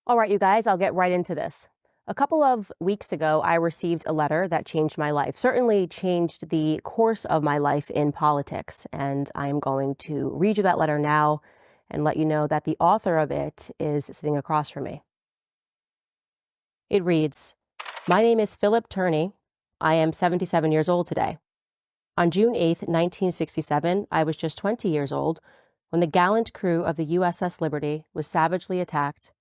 All right, you guys, I'll get right into this. A couple of weeks ago, I received a letter that changed my life, certainly changed the course of my life in politics. And I am going to read you that letter now and let you know that the author of it is sitting across from me. It reads, "My name is Philip Turney. I am 77 years old today. On June 8th, 1967, I was just 20 years old when the gallant crew of the USS Liberty was savagely attacked.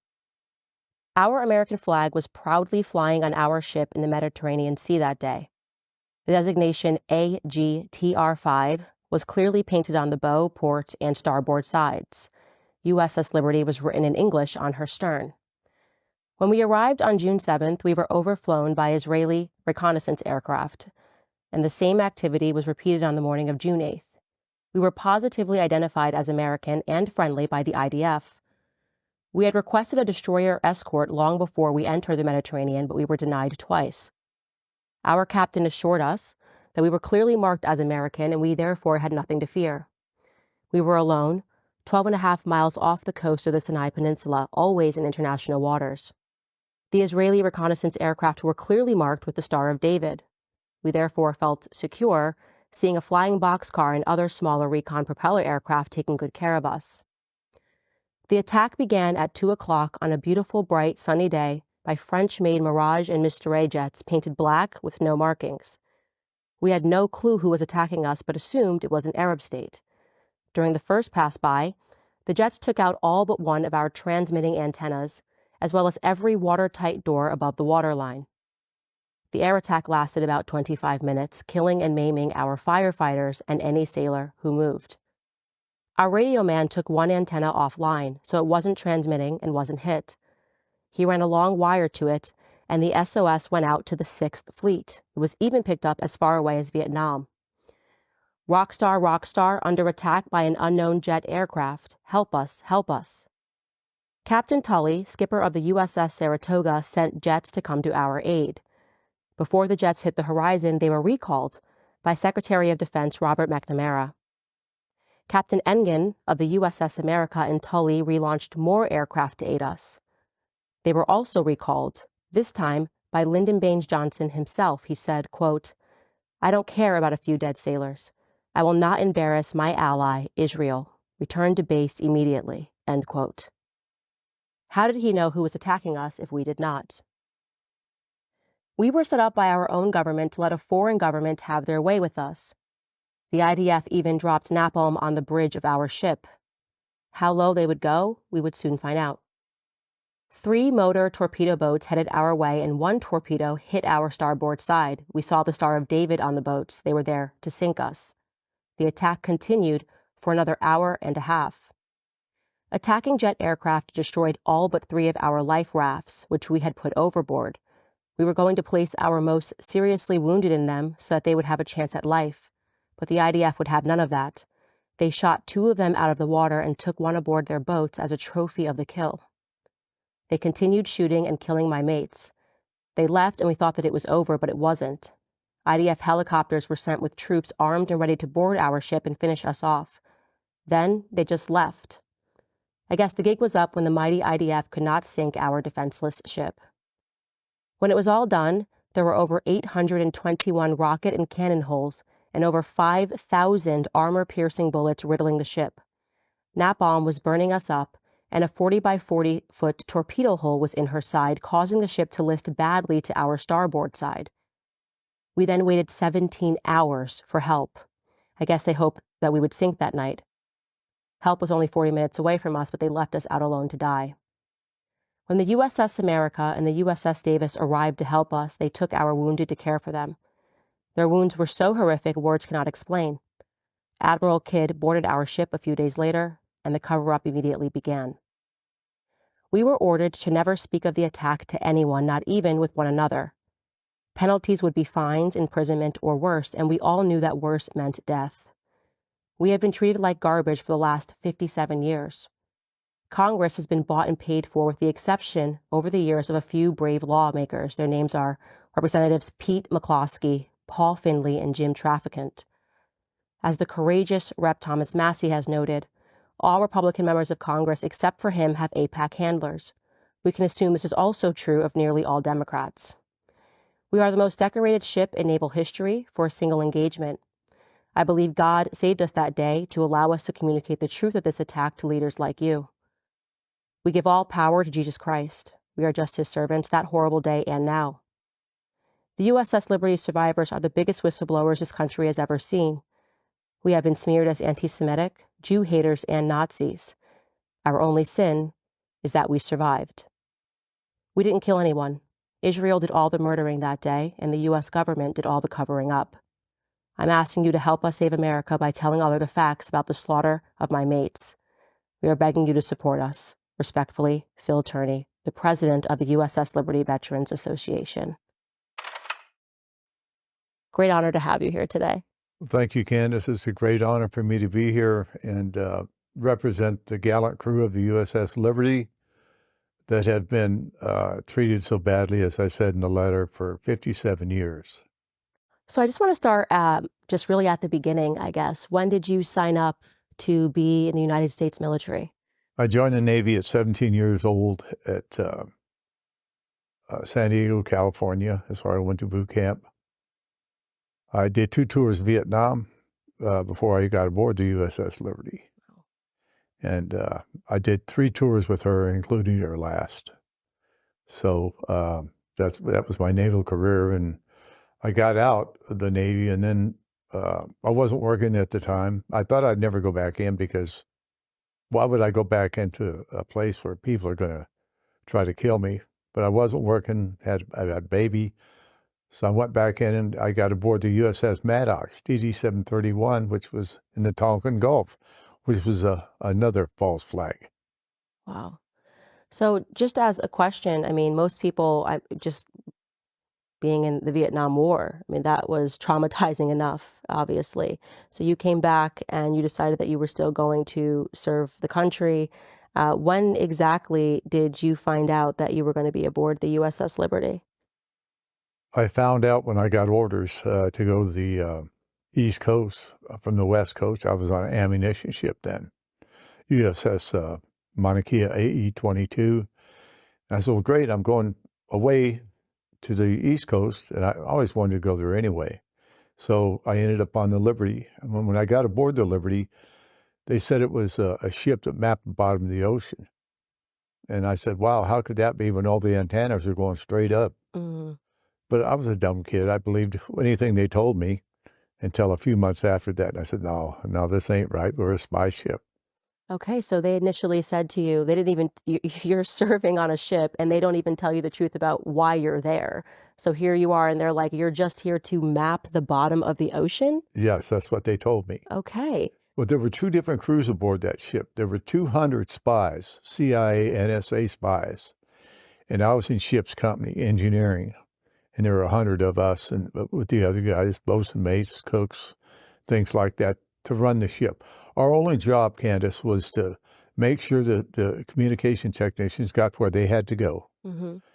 Our American flag was proudly flying on our ship in the Mediterranean Sea that day. The designation AGTR-5 was clearly painted on the bow, port, and starboard sides. USS Liberty was written in English on her stern. When we arrived on June 7th, we were overflown by Israeli reconnaissance aircraft, and the same activity was repeated on the morning of June 8th. We were positively identified as American and friendly by the IDF. We had requested a destroyer escort long before we entered the Mediterranean, but we were denied twice. Our captain assured us that we were clearly marked as American and we therefore had nothing to fear. We were alone, 12.5 miles off the coast of the Sinai Peninsula, always in international waters. The Israeli reconnaissance aircraft were clearly marked with the Star of David. We therefore felt secure, seeing a flying boxcar and other smaller recon propeller aircraft taking good care of us. The attack began at 2 o'clock on a beautiful, bright, sunny day by French-made Mirage and Mistral jets painted black with no markings. We had no clue who was attacking us, but assumed it was an Arab state. During the first pass-by, the jets took out all but one of our transmitting antennas, as well as every watertight door above the waterline. The air attack lasted about 25 minutes, killing and maiming our firefighters and any sailor who moved. Our radio man took one antenna offline, so it wasn't transmitting and wasn't hit. He ran a long wire to it, and the SOS went out to the 6th Fleet. It was even picked up as far away as Vietnam. Rockstar, Rockstar, under attack by an unknown jet aircraft. Help us, help us. Captain Tully, skipper of the USS Saratoga, sent jets to come to our aid. Before the jets hit the horizon, they were recalled by Secretary of Defense Robert McNamara. Captain Engen of the USS America and Tully relaunched more aircraft to aid us. They were also recalled, this time by Lyndon Johnson himself. He said, quote, "I don't care about a few dead sailors. I will not embarrass my ally, Israel. Return to base immediately," end quote. How did he know who was attacking us if we did not? We were set up by our own government to let a foreign government have their way with us. The IDF even dropped napalm on the bridge of our ship. How low they would go, we would soon find out. 3 motor torpedo boats headed our way, and one torpedo hit our starboard side. We saw the Star of David on the boats. They were there to sink us. The attack continued for another hour and a half. Attacking jet aircraft destroyed all but 3 of our life rafts, which we had put overboard. We were going to place our most seriously wounded in them so that they would have a chance at life. But the IDF would have none of that. They shot 2 of them out of the water and took one aboard their boats as a trophy of the kill. They continued shooting and killing my mates. They left and we thought that it was over, but it wasn't. IDF helicopters were sent with troops armed and ready to board our ship and finish us off. Then they just left. I guess the gig was up when the mighty IDF could not sink our defenseless ship. When it was all done, there were over 821 rocket and cannon holes and over 5,000 armor-piercing bullets riddling the ship. Napalm was burning us up, and a 40 by 40-foot torpedo hole was in her side, causing the ship to list badly to our starboard side. We then waited 17 hours for help. I guess they hoped that we would sink that night. Help was only 40 minutes away from us, but they left us out alone to die. When the USS America and the USS Davis arrived to help us, they took our wounded to care for them. Their wounds were so horrific, words cannot explain. Admiral Kidd boarded our ship a few days later, and the cover-up immediately began. We were ordered to never speak of the attack to anyone, not even with one another. Penalties would be fines, imprisonment, or worse, and we all knew that worse meant death. We have been treated like garbage for the last 57 years. Congress has been bought and paid for, with the exception, over the years, of a few brave lawmakers. Their names are Representatives Pete McCloskey, Paul Findley, and Jim Traficant. As the courageous Rep. Thomas Massey has noted, all Republican members of Congress except for him have APAC handlers. We can assume this is also true of nearly all Democrats. We are the most decorated ship in naval history for a single engagement. I believe God saved us that day to allow us to communicate the truth of this attack to leaders like you. We give all power to Jesus Christ. We are just his servants that horrible day and now. The USS Liberty survivors are the biggest whistleblowers this country has ever seen. We have been smeared as anti-Semitic, Jew haters, and Nazis. Our only sin is that we survived. We didn't kill anyone. Israel did all the murdering that day, and the U.S. government did all the covering up. I'm asking you to help us save America by telling others the facts about the slaughter of my mates. We are begging you to support us. Respectfully, Phil Turney, the president of the USS Liberty Veterans Association. Great honor to have you here today. Thank you, Candace. It's a great honor for me to be here and represent the gallant crew of the USS Liberty that have been treated so badly, as I said in the letter, for 57 years. So I just want to start just really at the beginning, I guess. When did you sign up to be in the United States military? I joined the Navy at 17 years old at San Diego, California. That's where I went to boot camp. I did 2 tours of Vietnam before I got aboard the USS Liberty. And I did 3 tours with her, including her last. So that was my naval career. And I got out of the Navy, and then I wasn't working at the time. I thought I'd never go back in because why would I go back into a place where people are going to try to kill me? But I wasn't working, I had a baby. So I went back in and I got aboard the USS Maddox, DD-731, which was in the Tonkin Gulf, which was another false flag. Wow. So just as a question, I mean, most people, just being in the Vietnam War, I mean, that was traumatizing enough, obviously. So you came back and you decided that you were still going to serve the country. When exactly did you find out that you were going to be aboard the USS Liberty? I found out when I got orders to go to the East Coast from the West Coast. I was on an ammunition ship then, USS Mauna Kea AE-22. I said, well, great, I'm going away to the East Coast, and I always wanted to go there anyway. So I ended up on the Liberty. And when I got aboard the Liberty, they said it was a ship that mapped the bottom of the ocean. And I said, wow, how could that be when all the antennas are going straight up? Mm. But I was a dumb kid. I believed anything they told me until a few months after that. And I said, no, this ain't right. We're a spy ship. Okay, so they initially said to you, they didn't even, you're serving on a ship and they don't even tell you the truth about why you're there. So here you are and they're like, you're just here to map the bottom of the ocean? Yes, that's what they told me. Okay. Well, there were 2 different crews aboard that ship. There were 200 spies, CIA, NSA spies. And I was in ship's company, engineering. And there were 100 of us and with the other guys, bosun mates, cooks, things like that, to run the ship. Our only job, Candace, was to make sure that the communication technicians got where they had to go,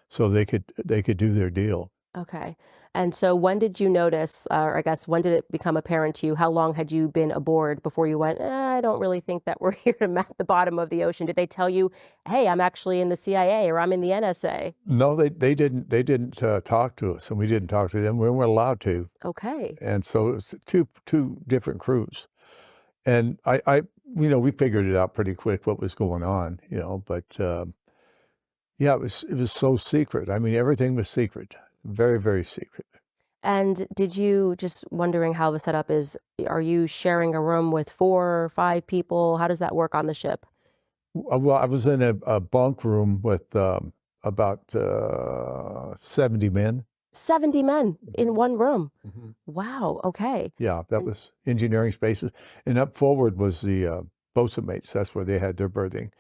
so they could do their deal. Okay. And so when did you notice, or I guess when did it become apparent to you? How long had you been aboard before you went, I don't really think that we're here to map the bottom of the ocean? Did they tell you, hey, I'm actually in the CIA or I'm in the NSA? No, they didn't talk to us, and we didn't talk to them. We weren't allowed to. Okay. And so it's two different crews. And we figured it out pretty quick what was going on, but yeah, it was so secret. I mean, everything was secret, very, very secret. And did you, just wondering how the setup is, are you sharing a room with 4 or 5 people? How does that work on the ship? Well, I was in a bunk room with about 70 men. 70 men in one room. Wow. Okay. Yeah, that was engineering spaces. And up forward was the bosun mates. That's where they had their berthing.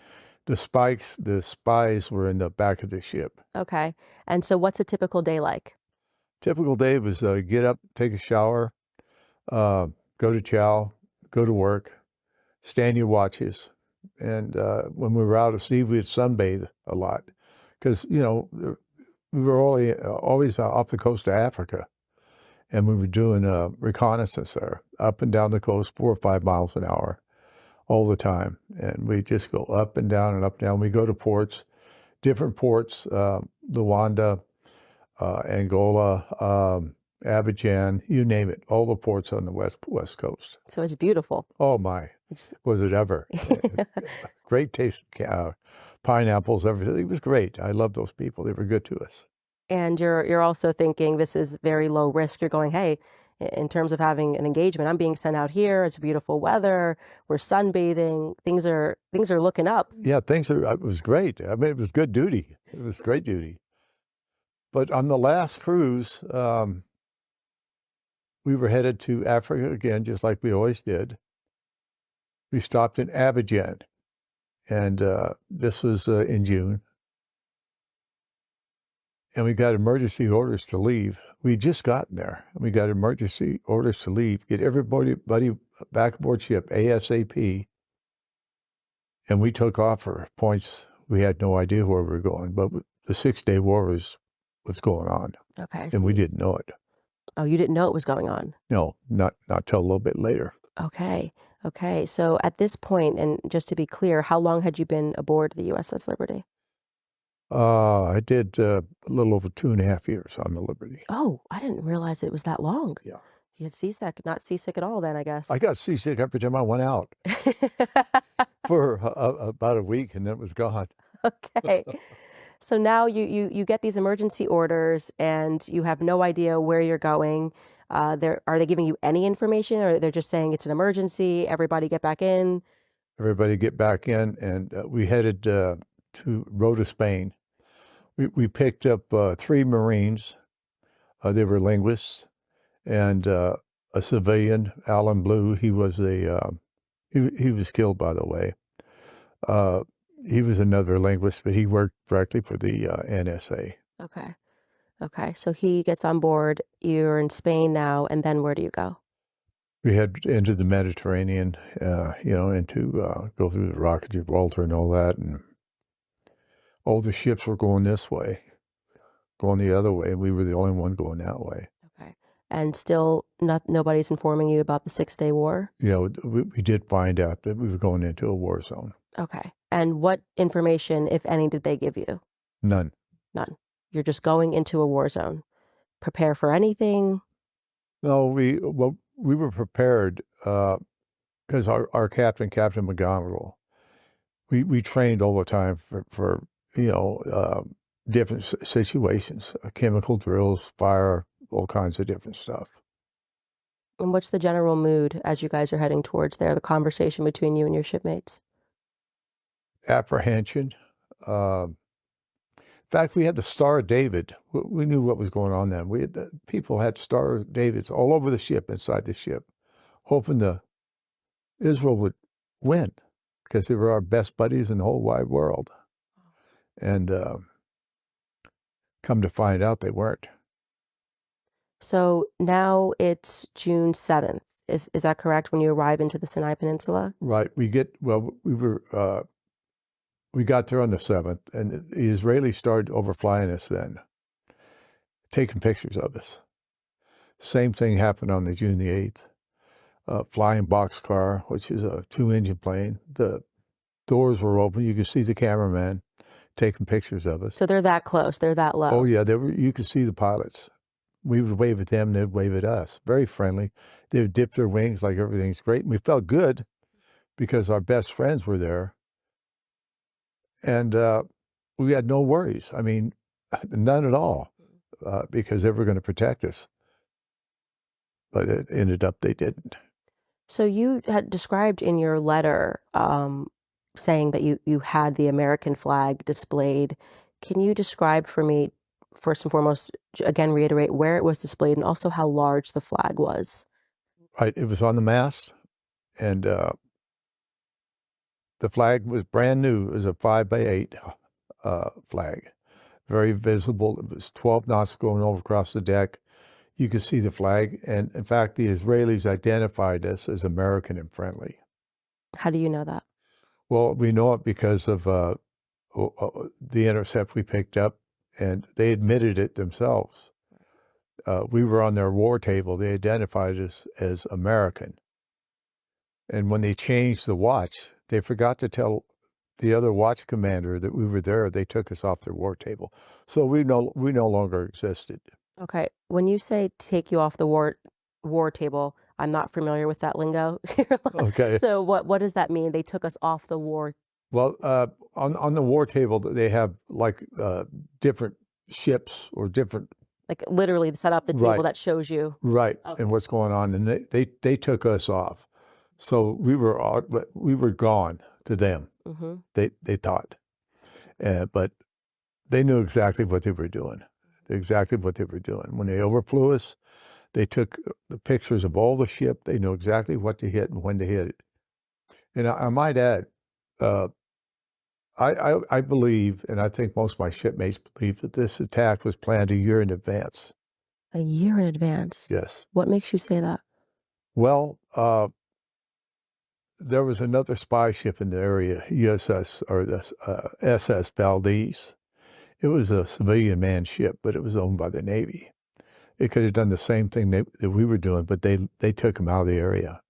The spies were in the back of the ship. Okay. And so what's a typical day like? Typical day was get up, take a shower, go to chow, go to work, stand your watches. And when we were out at sea, we'd sunbathe a lot because, we were always off the coast of Africa. And we were doing reconnaissance there, up and down the coast, 4 or 5 miles an hour all the time. And we just go up and down and up and down. We go to ports, different ports, Luanda, Angola, Abidjan, you name it, all the ports on the west coast. So it's beautiful. Oh my, was it ever. Great taste, pineapples, everything. It was great. I love those people. They were good to us. And you're also thinking this is very low risk. You're going, hey, in terms of having an engagement, I'm being sent out here. It's beautiful weather. We're sunbathing. Things are looking up. Yeah, it was great. I mean, it was good duty. It was great duty. But on the last cruise, we were headed to Africa again, just like we always did. We stopped in Abidjan, and this was in June. And we got emergency orders to leave. We'd just gotten there. We got emergency orders to leave, get everybody back aboard ship ASAP. And we took off for points. We had no idea where we were going, but the 6-day war was what's going on. Okay. And we didn't know it. Oh, you didn't know it was going on? No, not till a little bit later. Okay. Okay. So at this point, and just to be clear, how long had you been aboard the USS Liberty? I did a little over 2.5 years on the Liberty. Oh, I didn't realize it was that long. Yeah. You had seasick, not seasick at all then, I guess. I got seasick every time I went out for about a week, and then it was gone. Okay. So now you get these emergency orders and you have no idea where you're going. Are they giving you any information, or they're just saying it's an emergency, everybody get back in? Everybody get back in, and we headed to Rota, Spain. We picked up 3 Marines. They were linguists, and a civilian, Alan Blue. He was he was killed, by the way. He was another linguist, but he worked directly for the NSA. Okay. Okay. So he gets on board. You're in Spain now, and then where do you go? We head into the Mediterranean, into go through the Rock of Gibraltar and all that, and all the ships were going this way, going the other way, and we were the only one going that way. Okay. And still nobody's informing you about the 6-day war? We did find out that we were going into a war zone. Okay. And what information, if any, did they give you? None. None. You're just going into a war zone. Prepare for anything? No, we were prepared because our captain, Captain McGonigal, we trained all the time for different situations, chemical drills, fire, all kinds of different stuff. And what's the general mood as you guys are heading towards there, the conversation between you and your shipmates? Apprehension. In fact, we had the Star of David. We knew what was going on then. People had Star of Davids all over the ship, inside the ship, hoping Israel would win because they were our best buddies in the whole wide world. And come to find out, they weren't. So now it's June 7th. Is that correct, when you arrive into the Sinai Peninsula? Right. We got there on the 7th, and the Israelis started overflying us then, taking pictures of us. Same thing happened on the June the 8th. Flying boxcar, which is a 2-engine plane. The doors were open. You could see the cameraman taking pictures of us. So they're that close. They're that low. Oh, yeah. You could see the pilots. We would wave at them, they'd wave at us. Very friendly. They would dip their wings like everything's great. And we felt good because our best friends were there. And we had no worries. I mean, none at all, because they were going to protect us. But it ended up they didn't. So you had described in your letter saying that you had the American flag displayed. Can you describe for me, first and foremost, again, reiterate where it was displayed and also how large the flag was? Right. It was on the mast, and the flag was brand new. It was a 5x8 flag, very visible. It was 12 knots going over across the deck. You could see the flag, and in fact, the Israelis identified us as American and friendly. How do you know that? Well, we know it because of the intercept we picked up, and they admitted it themselves. We were on their war table. They identified us as American. And when they changed the watch, they forgot to tell the other watch commander that we were there, they took us off their war table. So we no longer existed. Okay. When you say take you off the war table, I'm not familiar with that lingo. Okay. So what does that mean? They took us off the war. Well, on the war table, they have like different ships or different. Like literally set up the table Right. that shows you. Right, Okay. and what's going on, and they took us off, so we were gone to them. Mm-hmm. They thought, but they knew exactly what they were doing. Exactly what they were doing. When they overflew us, they took the pictures of all the ship. They knew exactly what to hit and when to hit it. And I might add, I believe, and I think most of my shipmates believe, that this attack was planned a year in advance. A year in advance. Yes. What makes you say that? Well, there was another spy ship in the area, USS or the SS Valdez. It was a civilian manned ship, but it was owned by the Navy. It could have done the same thing that we were doing, but they took them out of the area.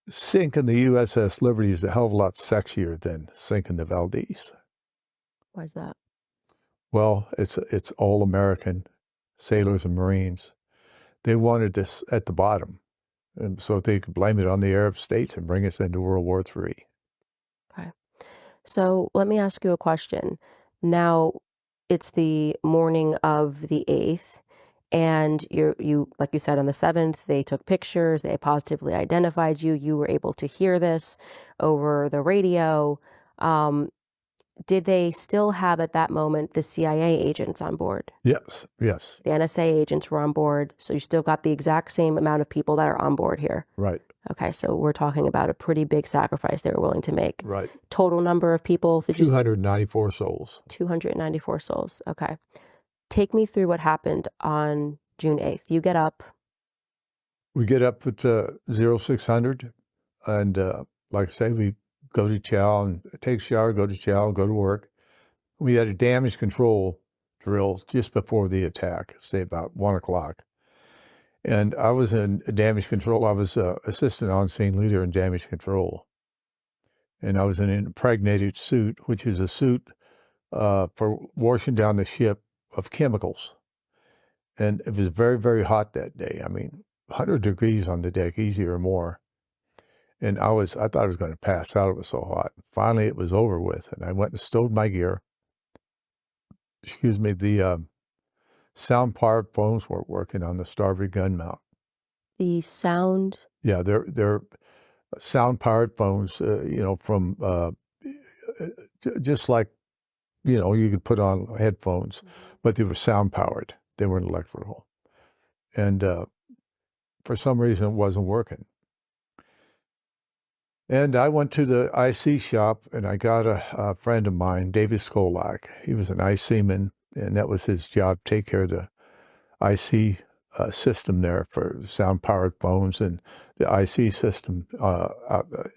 Sinking the USS Liberty is a hell of a lot sexier than sinking the Valdez. Why is that? Well, it's all American sailors and Marines. They wanted this at the bottom, and so they could blame it on the Arab states and bring us into World War III. Okay. So let me ask you a question. Now, it's the morning of the 8th, and you like you said, on the 7th, they took pictures, they positively identified you. You were able to hear this over the radio. Did they still have at that moment the CIA agents on board? Yes, yes. The NSA agents were on board, so you still got the exact same amount of people that are on board here. Right. Okay, so we're talking about a pretty big sacrifice they were willing to make. Right. Total number of people? 294 souls. 294 souls. Okay. Take me through what happened on June 8th. You get up. We get up at 0600, and like I say, we go to chow and take a shower, go to chow, go to work. We had a damage control drill just before the attack, say about 1 o'clock. And I was in damage control. I was assistant on-scene leader in damage control. And I was in an impregnated suit, which is a suit for washing down the ship of chemicals. And it was very, very hot that day. I mean, 100 degrees on the deck, easy or more. And I thought I was going to pass out. It was so hot. Finally, it was over with. And I went and stowed my gear. Excuse me, the sound-powered phones weren't working on the starboard gun mount. The sound? Yeah, they're sound-powered phones, from just like, you could put on headphones, but they were sound-powered. They weren't electrical. And for some reason, it wasn't working. And I went to the IC shop, and I got a friend of mine, David Skolak. He was an IC seaman, and that was his job, take care of the IC system there for sound-powered phones and the IC system,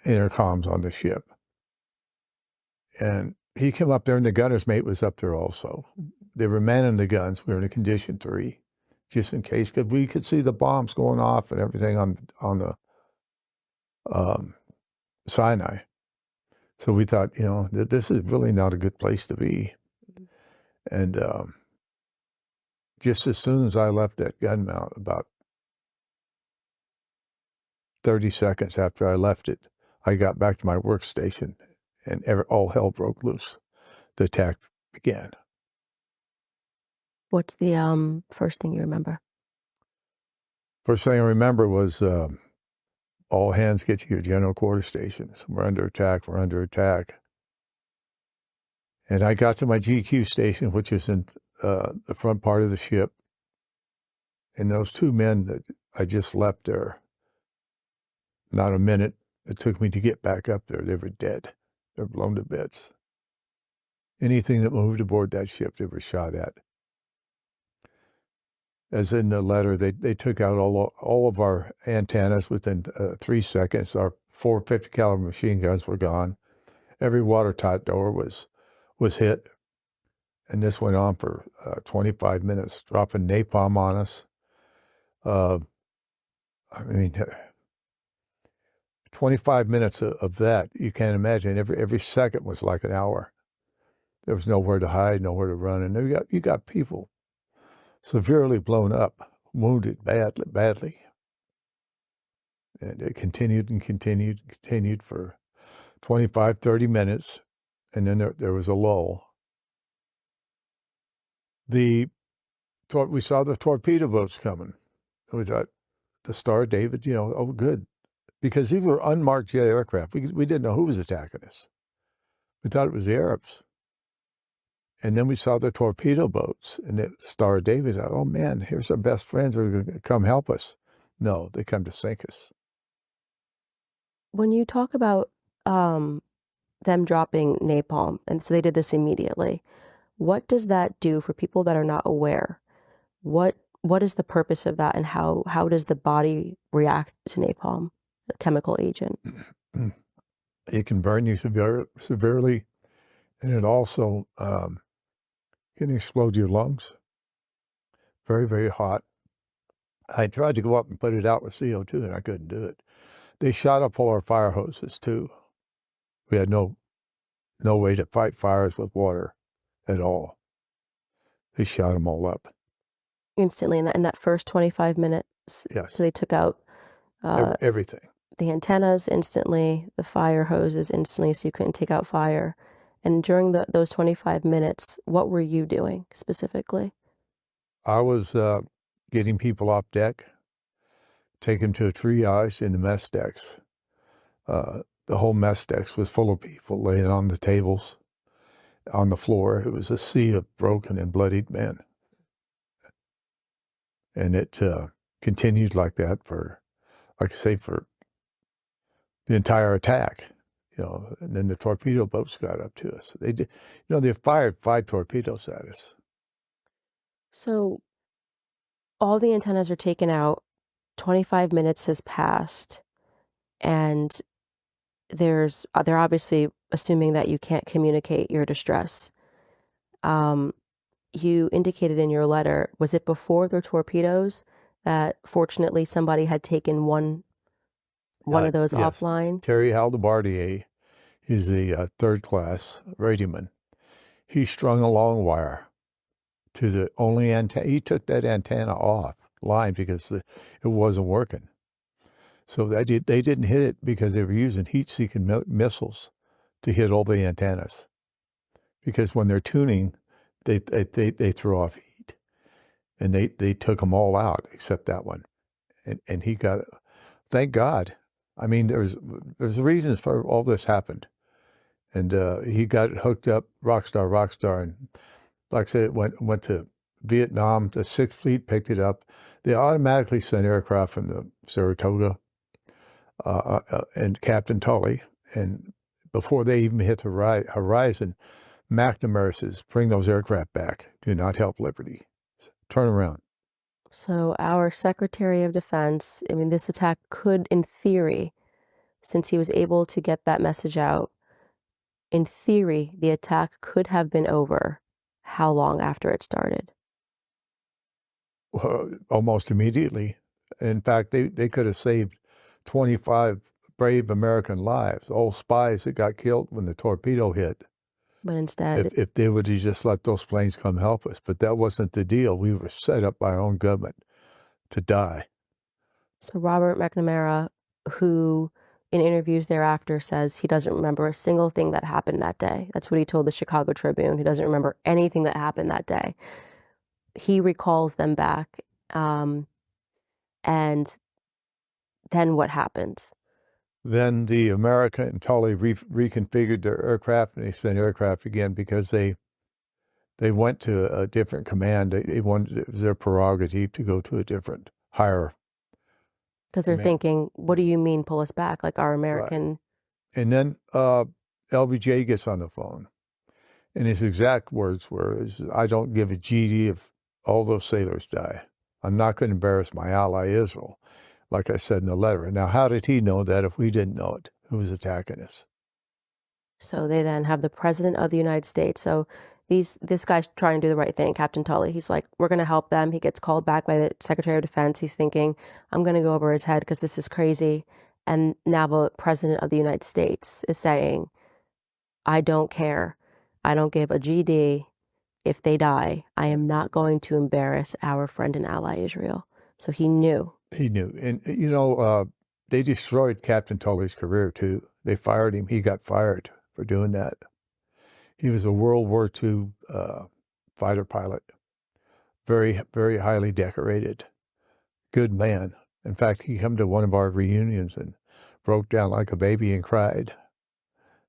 intercoms on the ship. And he came up there, and the gunner's mate was up there also. They were manning the guns. We were in a condition 3, just in case, because we could see the bombs going off and everything on the Sinai. So we thought, that this is really not a good place to be. And just as soon as I left that gun mount, about 30 seconds after I left it, I got back to my workstation, and all hell broke loose. The attack began. What's the first thing you remember? First thing I remember was all hands get to your general quarter stations. We're under attack. We're under attack. And I got to my GQ station, which is in the front part of the ship. And those 2 men that I just left there, not a minute it took me to get back up there. They were dead. They're blown to bits. Anything that moved aboard that ship, they were shot at. As in the letter, they took out all of our antennas within 3 seconds. Our 450 caliber machine guns were gone. Every watertight door was hit. And this went on for 25 minutes, dropping napalm on us. 25 minutes of that, you can't imagine. Every second was like an hour. There was nowhere to hide, nowhere to run, and you got people severely blown up, wounded badly. And it continued and continued and continued for 25, 30 minutes, and then there was a lull. We saw the torpedo boats coming. We thought, the Star of David, oh, good. Because these were unmarked jet aircraft. We didn't know who was attacking us. We thought it was the Arabs. And then we saw the torpedo boats, and the Star of David thought, oh, man, here's our best friends who are going to come help us. No, they come to sink us. When you talk about them dropping napalm, and so they did this immediately, what does that do for people that are not aware? What is the purpose of that, and how does the body react to napalm, the chemical agent? It can burn you severely, and it also can explode your lungs. Very, very hot. I tried to go up and put it out with CO2, and I couldn't do it. They shot up all our fire hoses, too. We had no way to fight fires with water at all. They shot them all up. Instantly, in that first 25 minutes? Yes. So they took out everything. The antennas instantly, the fire hoses instantly, so you couldn't take out fire. And during those 25 minutes, what were you doing specifically? I was getting people off deck, taken to a triage in the mess decks. The whole mess decks was full of people laying on the tables, on the floor. It was a sea of broken and bloodied men. And it continued like that for, like I say, for the entire attack. And then the torpedo boats got up to us. They did, they fired 5 torpedoes at us. So all the antennas are taken out, 25 minutes has passed, and they're obviously assuming that you can't communicate your distress. You indicated in your letter, was it before the torpedoes that fortunately somebody had taken one of those yes. offline? Terry Haldebardier, he's a third-class radioman. He strung a long wire to the only antenna. He took that antenna offline because it wasn't working. So they didn't hit it because they were using heat-seeking missiles to hit all the antennas. Because when they're tuning, they throw off heat, and they took them all out except that one, and he got it. Thank God. I mean, there's reasons for all this happened, and he got hooked up, rockstar, and like I said, it went to Vietnam. The 6th Fleet picked it up. They automatically sent aircraft from the Saratoga and Captain Tully, and before they even hit the horizon, McNamara says, bring those aircraft back. Do not help Liberty. Turn around. So our Secretary of Defense, I mean, this attack could, in theory, since he was able to get that message out, in theory, the attack could have been over. How long after it started? Almost immediately. In fact, they could have saved 25 brave American lives, all spies that got killed when the torpedo hit. But instead, if they would have just let those planes come help us. But that wasn't the deal. We were set up by our own government to die. So Robert McNamara, who in interviews thereafter says he doesn't remember a single thing that happened that day. That's what he told the Chicago Tribune. He doesn't remember anything that happened that day. He recalls them back. And then what happens? Then the America and Tully reconfigured their aircraft, and they sent aircraft again because they went to a different command. They wanted, it was their prerogative to go to a different, higher. Because they're thinking, what do you mean pull us back? Like our American. Right. And then LBJ gets on the phone, and his exact words were, I don't give a GD if all those sailors die. I'm not going to embarrass my ally Israel, like I said in the letter. Now, how did he know that if we didn't know it? Who was attacking us? So they then have the President of the United States. So this guy's trying to do the right thing, Captain Tully. He's like, we're going to help them. He gets called back by the Secretary of Defense. He's thinking, I'm going to go over his head because this is crazy. And now the President of the United States is saying, I don't care. I don't give a GD if they die. I am not going to embarrass our friend and ally Israel. So he knew. He knew. And, they destroyed Captain Tully's career, too. They fired him. He got fired for doing that. He was a World War II fighter pilot. Very, very highly decorated. Good man. In fact, he came to one of our reunions and broke down like a baby and cried.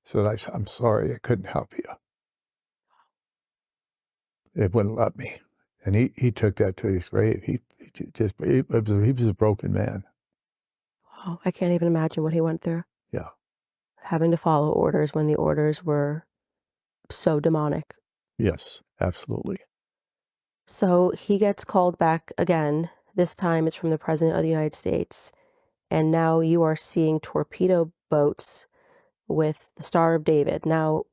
Said, I'm sorry, I couldn't help you. It wouldn't let me. And he took that to his grave. He was a broken man. Oh, I can't even imagine what he went through. Yeah. Having to follow orders when the orders were so demonic. Yes, absolutely. So he gets called back again. This time it's from the President of the United States. And now you are seeing torpedo boats with the Star of David. Now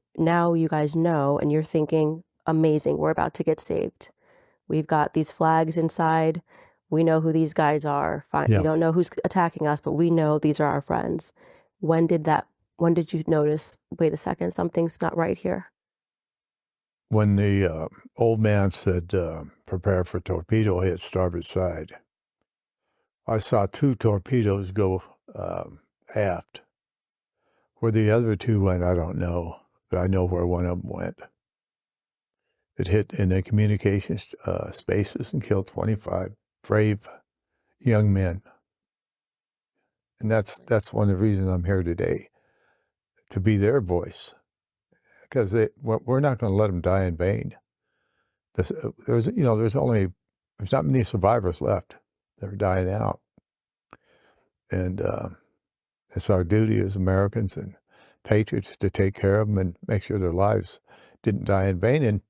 you guys know, and you're thinking, amazing, we're about to get saved. We've got these flags inside. We know who these guys are. Fine. Yeah. We don't know who's attacking us, but we know these are our friends. When did you notice, wait a second, something's not right here? When the old man said, prepare for torpedo hit starboard side, I saw 2 torpedoes go aft. Where the other 2 went, I don't know, but I know where one of them went. It hit in the communications spaces and killed 25 brave young men. And that's one of the reasons I'm here today, to be their voice. Because we're not going to let them die in vain. There's not many survivors left. They're dying out. And it's our duty as Americans and patriots to take care of them and make sure their lives didn't die in vain. And,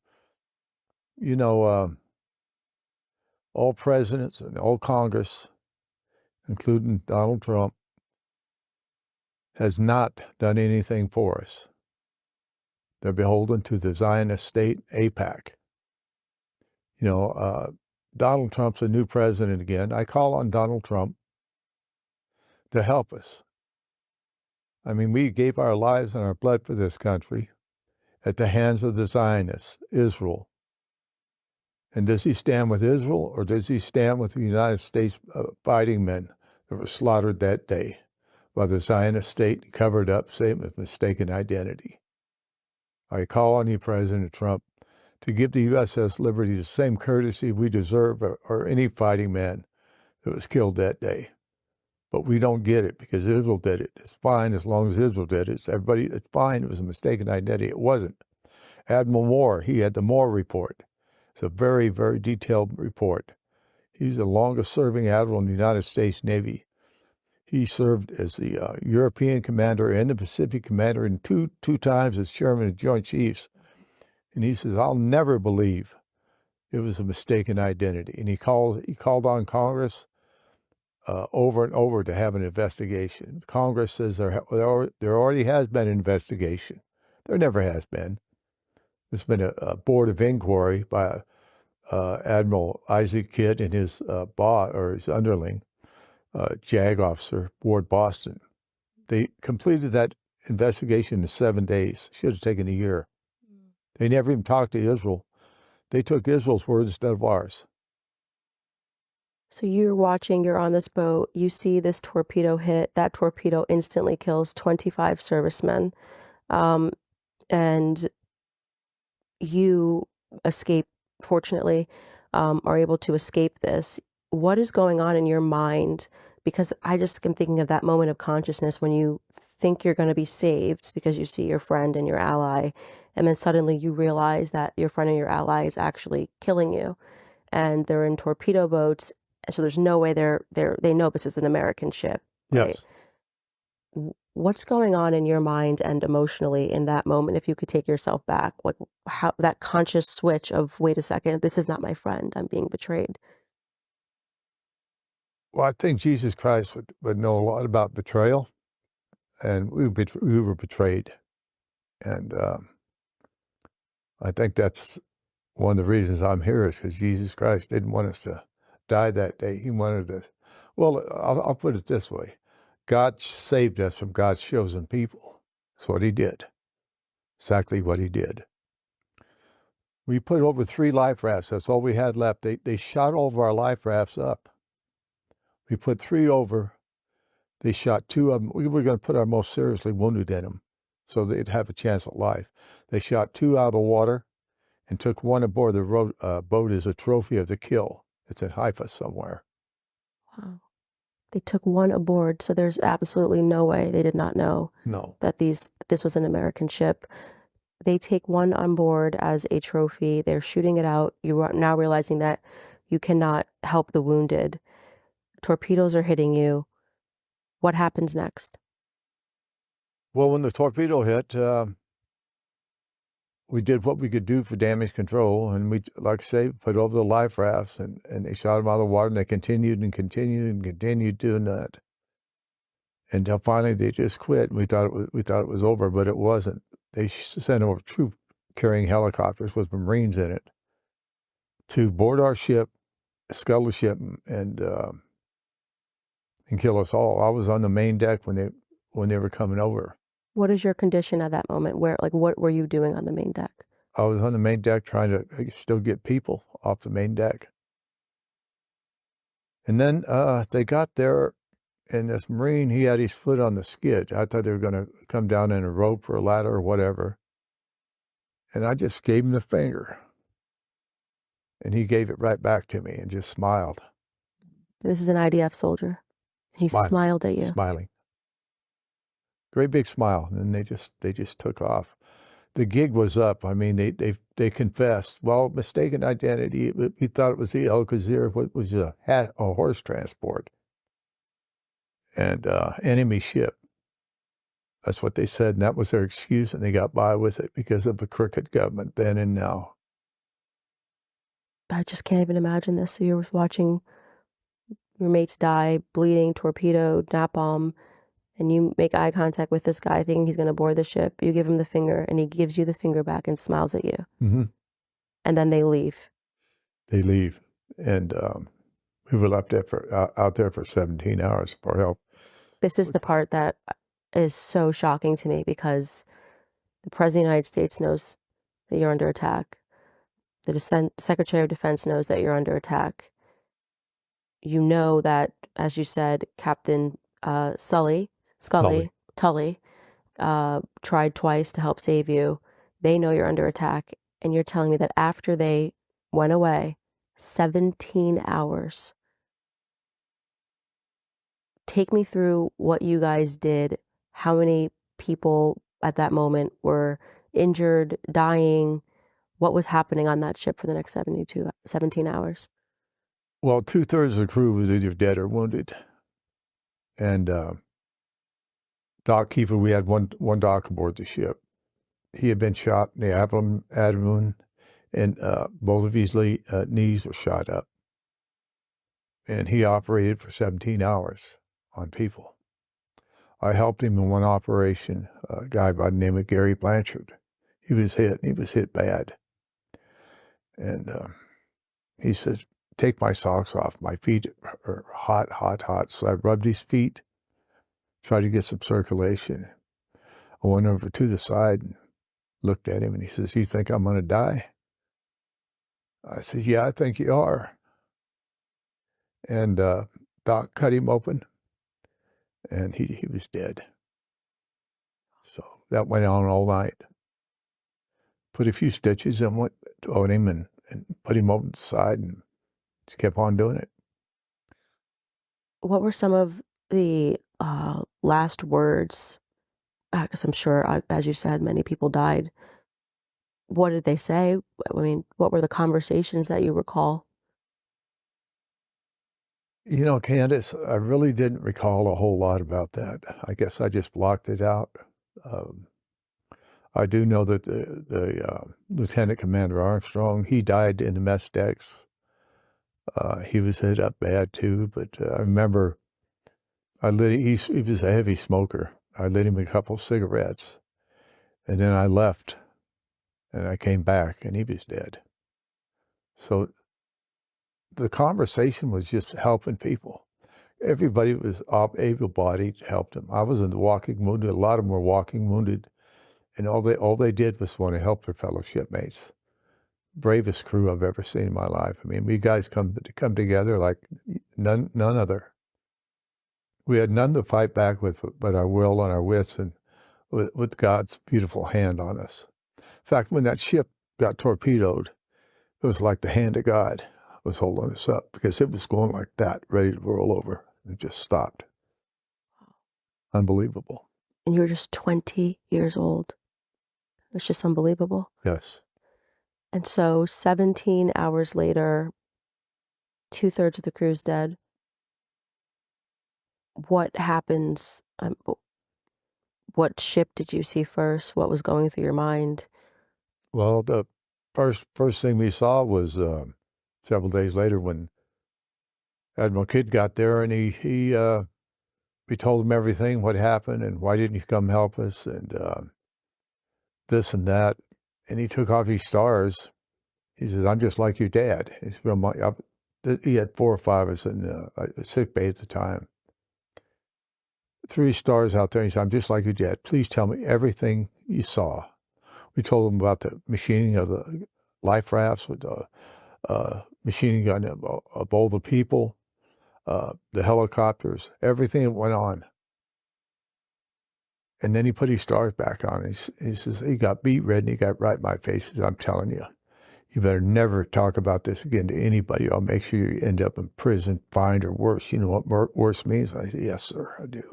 all presidents and all Congress, including Donald Trump, has not done anything for us. They're beholden to the Zionist state, AIPAC. Donald Trump's a new president again. I call on Donald Trump to help us. I mean, we gave our lives and our blood for this country at the hands of the Zionists, Israel. And does he stand with Israel, or does he stand with the United States fighting men that were slaughtered that day by the Zionist state, covered up, same with mistaken identity? I call on you, President Trump, to give the USS Liberty the same courtesy we deserve, or any fighting man that was killed that day. But we don't get it because Israel did it. It's fine as long as Israel did it. It's fine. It was a mistaken identity. It wasn't. Admiral Moore, he had the Moore report. It's a very, very detailed report. He's the longest-serving admiral in the United States Navy. He served as the European commander and the Pacific commander, and two times as chairman of Joint Chiefs. And he says, I'll never believe it was a mistaken identity. And he called on Congress over and over to have an investigation. Congress says there already has been an investigation. There never has been. There's been a board of inquiry by Admiral Isaac Kidd and his boss, or his underling, JAG officer, Ward Boston. They completed that investigation in 7 days. Should have taken a year. They never even talked to Israel. They took Israel's word instead of ours. So you're watching, you're on this boat, you see this torpedo hit. That torpedo instantly kills 25 servicemen. And you escape, fortunately, are able to escape this. What is going on in your mind? Because I just am thinking of that moment of consciousness when you think you're going to be saved because you see your friend and your ally, and then suddenly you realize that your friend and your ally is actually killing you, and they're in torpedo boats. So there's no way they know this is an American ship. Right? Yes. What's going on in your mind and emotionally in that moment? If you could take yourself back, like how that conscious switch of, wait a second, this is not my friend, I'm being betrayed. Well, I think Jesus Christ would know a lot about betrayal, and we were betrayed. And I think that's one of the reasons I'm here, is because Jesus Christ didn't want us to die that day. He wanted us. Well, I'll put it this way. God saved us from God's chosen people. That's what he did. Exactly what he did. We put over 3 life rafts. That's all we had left. They shot all of our life rafts up. We put 3 over. They shot 2 of them. We were going to put our most seriously wounded in them so they'd have a chance at life. They shot 2 out of the water and took 1 aboard the boat as a trophy of the kill. It's in Haifa somewhere. Wow. They took 1 aboard, so there's absolutely no way they did not know that this was an American ship. They take 1 on board as a trophy. They're shooting it out. You are now realizing that you cannot help the wounded. Torpedoes are hitting you. What happens next? Well, when the torpedo hit, we did what we could do for damage control, and we, like I say, put over the life rafts, and they shot them out of the water, and they continued and continued and continued doing that until finally they just quit. And we thought it was over, but it wasn't. They sent over troop carrying helicopters with Marines in it to board our ship, scuttle the ship, and kill us all. I was on the main deck when they were coming over. What is your condition at that moment? What were you doing on the main deck? I was on the main deck trying to still get people off the main deck. And then they got there, and this Marine, he had his foot on the skid. I thought they were going to come down in a rope or a ladder or whatever. And I just gave him the finger. And he gave it right back to me and just smiled. This is an IDF soldier. He smiled at you. Smiling. Great big smile. And they just took off. The gig was up. I mean, they confessed. Well, mistaken identity. We thought it was the El Khazir, what was a horse transport, and enemy ship. That's what they said, and that was their excuse, and they got by with it because of the crooked government then and now. I just can't even imagine this. So you're watching your mates die, bleeding, torpedoed, napalm, and you make eye contact with this guy thinking he's going to board the ship. You give him the finger, and he gives you the finger back and smiles at you. Mm-hmm. And then they leave. They leave, and we were left out there for 17 hours for help. This is the part that is so shocking to me because the President of the United States knows that you're under attack. The Secretary of Defense knows that you're under attack. You know that, as you said, Captain Tully tried twice to help save you. They know you're under attack. And you're telling me that after they went away, 17 hours. Take me through what you guys did. How many people at that moment were injured, dying? What was happening on that ship for the next 17 hours? Well, 2/3 of the crew was either dead or wounded. And Doc Kiefer, we had one doc aboard the ship. He had been shot in the abdomen, and both of his knees were shot up. And he operated for 17 hours on people. I helped him in one operation, a guy by the name of Gary Blanchard. He was hit bad. And he says, take my socks off. My feet are hot, hot, hot. So I rubbed his feet, tried to get some circulation. I went over to the side and looked at him, and he says, you think I'm going to die? I said, yeah, I think you are. And Doc cut him open, and he was dead. So that went on all night. Put a few stitches on him and put him over to the side and just kept on doing it. What were some of the last words? Because I'm sure, as you said, many people died. What did they say? I mean, what were the conversations that you recall? You know, Candace, I really didn't recall a whole lot about that. I guess I just blocked it out. I do know that the Lieutenant Commander Armstrong, he died in the mess decks. He was hit up bad too, but I remember he was a heavy smoker. I lit him a couple cigarettes, and then I left, and I came back, and he was dead. So the conversation was just helping people. everybody was able-bodied, helped them. I was in the walking wounded. A lot of them were walking wounded, and all they did was want to help their fellow shipmates. Bravest crew I've ever seen in my life. I mean, we guys come together like none other. We had none to fight back with but our will and our wits and with God's beautiful hand on us. In fact, when that ship got torpedoed, it was like the hand of God was holding us up because it was going like that, ready to roll over. It just stopped. Unbelievable. And you were just 20 years old. It's just unbelievable. Yes. And so 17 hours later, 2/3 of the crew's dead. What happens? What ship did you see first? What was going through your mind? Well, the first thing we saw was several days later when Admiral Kidd got there, and we told him everything, what happened, and why didn't you come help us, and this and that. And he took off his stars. He says, "I'm just like your dad." He had 4 or 5 of us in sick bay at the time. 3 stars out there. And he said, "I'm just like your dad. Please tell me everything you saw." We told him about the machining of the life rafts with the machining gun of all the people, the helicopters, everything that went on. And then he put his stars back on. He says, he got beat red and he got right in my face. He says, "I'm telling you, you better never talk about this again to anybody. I'll make sure you end up in prison, fined, or worse." You know what worse means? I said, "Yes, sir, I do."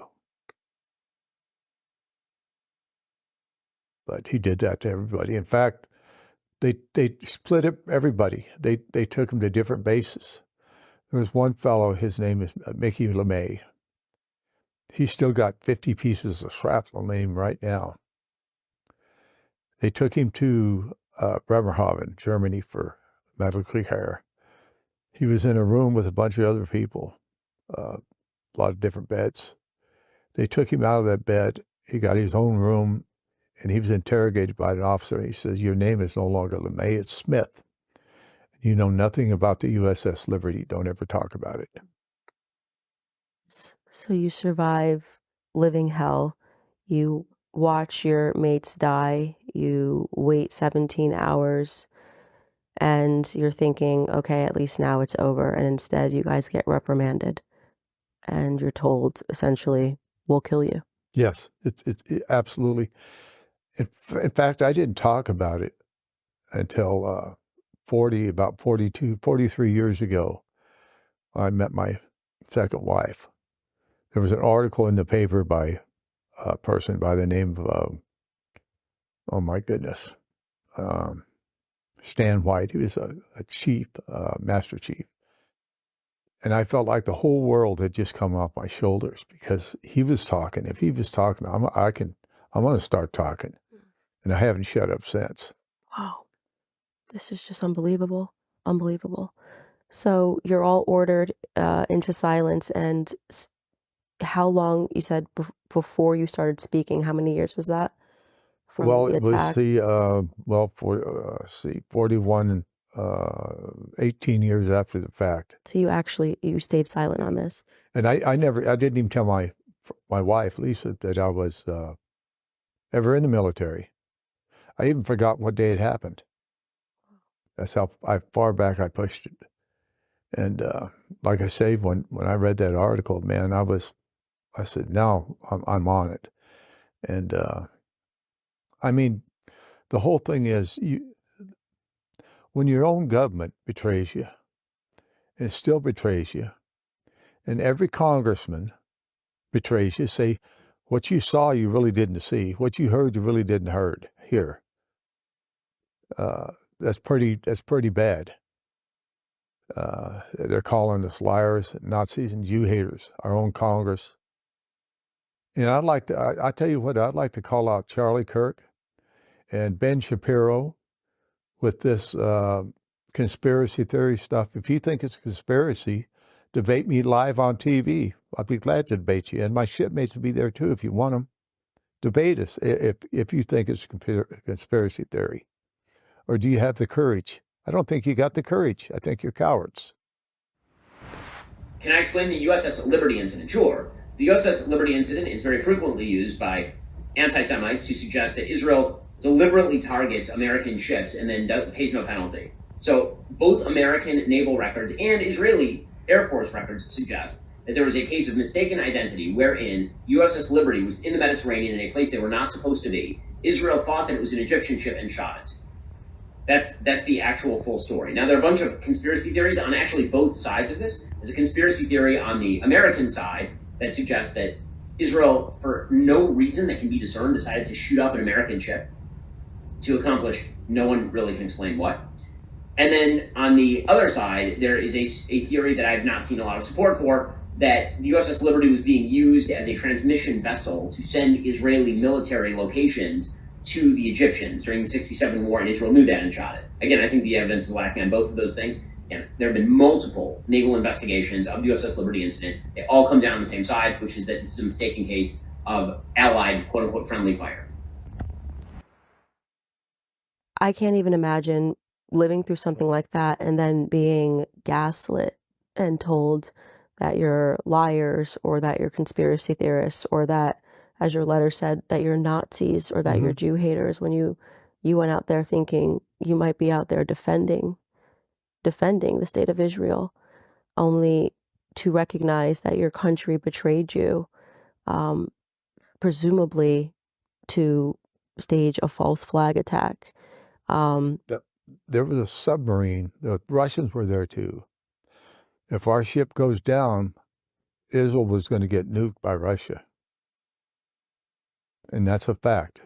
But he did that to everybody. In fact, they split up everybody. They took them to different bases. There was one fellow, his name is Mickey LeMay. He's still got 50 pieces of shrapnel in him right now. They took him to Bremerhaven, Germany, for medical care. He was in a room with a bunch of other people, a lot of different beds. They took him out of that bed. He got his own room, and he was interrogated by an officer. He says, "Your name is no longer LeMay, it's Smith. You know nothing about the USS Liberty. Don't ever talk about it." So you survive living hell. You watch your mates die. You wait 17 hours. And you're thinking, okay, at least now it's over. And instead, you guys get reprimanded. And you're told, essentially, we'll kill you. Yes, it's absolutely. In fact, I didn't talk about it until about 42, 43 years ago. I met my second wife. There was an article in the paper by a person by the name of, oh my goodness, Stan White. He was a chief, master chief. And I felt like the whole world had just come off my shoulders because he was talking. If he was talking, I'm going to start talking. And I haven't shut up since. Wow. This is just unbelievable. Unbelievable. So you're all ordered into silence. And how long, you said, before you started speaking, how many years was that? Well, it was 41, 18 years after the fact. So you stayed silent on this. And I didn't even tell my wife, Lisa, that I was ever in the military. I even forgot what day it happened. That's how far back I pushed it. And like I say, when I read that article, man, I said, now I'm on it. And I mean, the whole thing is, when your own government betrays you, and still betrays you, and every congressman betrays you, say, what you saw you really didn't see, what you heard you really didn't hear. That's pretty bad. They're calling us liars, Nazis, and Jew haters, our own Congress. And I tell you what, I'd like to call out Charlie Kirk and Ben Shapiro with this conspiracy theory stuff. If you think it's a conspiracy, debate me live on TV. I'd be glad to debate you. And my shipmates will be there too if you want them. Debate us if you think it's a conspiracy theory. Or do you have the courage? I don't think you got the courage. I think you're cowards. can I explain the USS Liberty incident? Sure. So the USS Liberty incident is very frequently used by anti-Semites to suggest that Israel deliberately targets American ships and then pays no penalty. So both American naval records and Israeli Air Force records suggest that there was a case of mistaken identity wherein USS Liberty was in the Mediterranean in a place they were not supposed to be. Israel thought that it was an Egyptian ship and shot it. That's the actual full story. Now, there are a bunch of conspiracy theories on actually both sides of this. There's a conspiracy theory on the American side that suggests that Israel, for no reason that can be discerned, decided to shoot up an American ship to accomplish no one really can explain what. And then on the other side, there is a theory that I have not seen a lot of support for, that the USS Liberty was being used as a transmission vessel to send Israeli military locations to the Egyptians during the 67 war, and Israel knew that and shot it. Again, I think the evidence is lacking on both of those things. Again, there have been multiple naval investigations of the USS Liberty incident. They all come down on the same side, which is that this is a mistaken case of allied, quote-unquote, friendly fire. I can't even imagine living through something like that and then being gaslit and told that you're liars or that you're conspiracy theorists or that, as your letter said, that you're Nazis or that you're Jew haters when you went out there thinking you might be out there defending the state of Israel, only to recognize that your country betrayed you, presumably to stage a false flag attack. There was a submarine. The Russians were there too. If our ship goes down, Israel was going to get nuked by Russia. And that's a fact.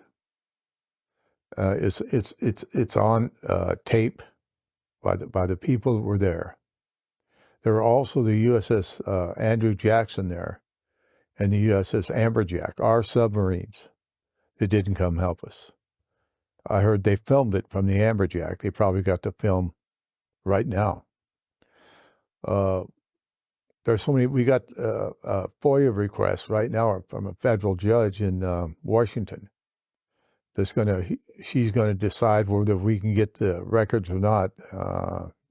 It's on tape by the people that were there. There were also the USS Andrew Jackson there, and the USS Amberjack, our submarines, that didn't come help us. I heard they filmed it from the Amberjack. They probably got the film right now. There's so many. We got FOIA requests right now from a federal judge in Washington. She's gonna decide whether we can get the records or not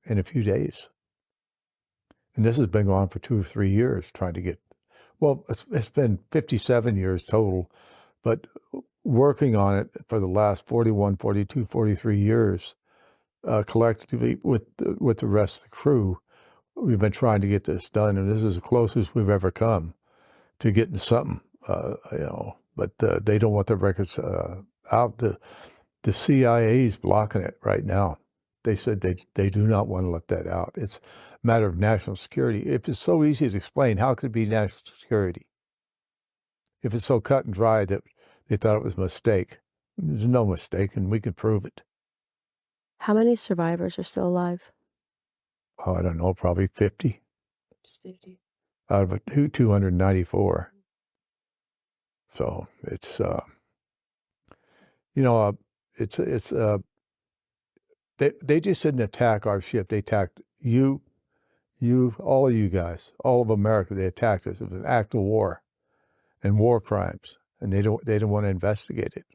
in a few days. And this has been going on for 2 or 3 years, trying to get. Well, it's been 57 years total, but working on it for the last 41, 42, 43 years, collectively with the rest of the crew. We've been trying to get this done, and this is the closest we've ever come to getting something, but they don't want the records out. The CIA's blocking it right now. They said they do not want to let that out. It's a matter of national security. If it's so easy to explain, how could it be national security? If it's so cut and dry that they thought it was a mistake, there's no mistake, and we can prove it. How many survivors are still alive? Oh, I don't know, probably 50. Just 50. Out of 294. So it's, they just didn't attack our ship. They attacked you, all of you guys, all of America. They attacked us. It was an act of war and war crimes, and they don't want to investigate it.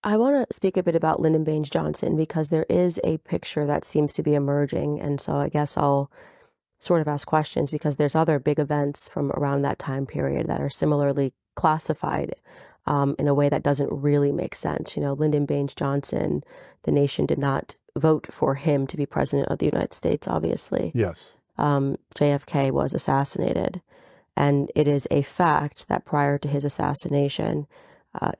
I want to speak a bit about Lyndon Baines Johnson because there is a picture that seems to be emerging, and so I guess I'll sort of ask questions because there's other big events from around that time period that are similarly classified in a way that doesn't really make sense. Lyndon Baines Johnson, the nation did not vote for him to be president of the United States, obviously. Yes. JFK was assassinated, and it is a fact that prior to his assassination,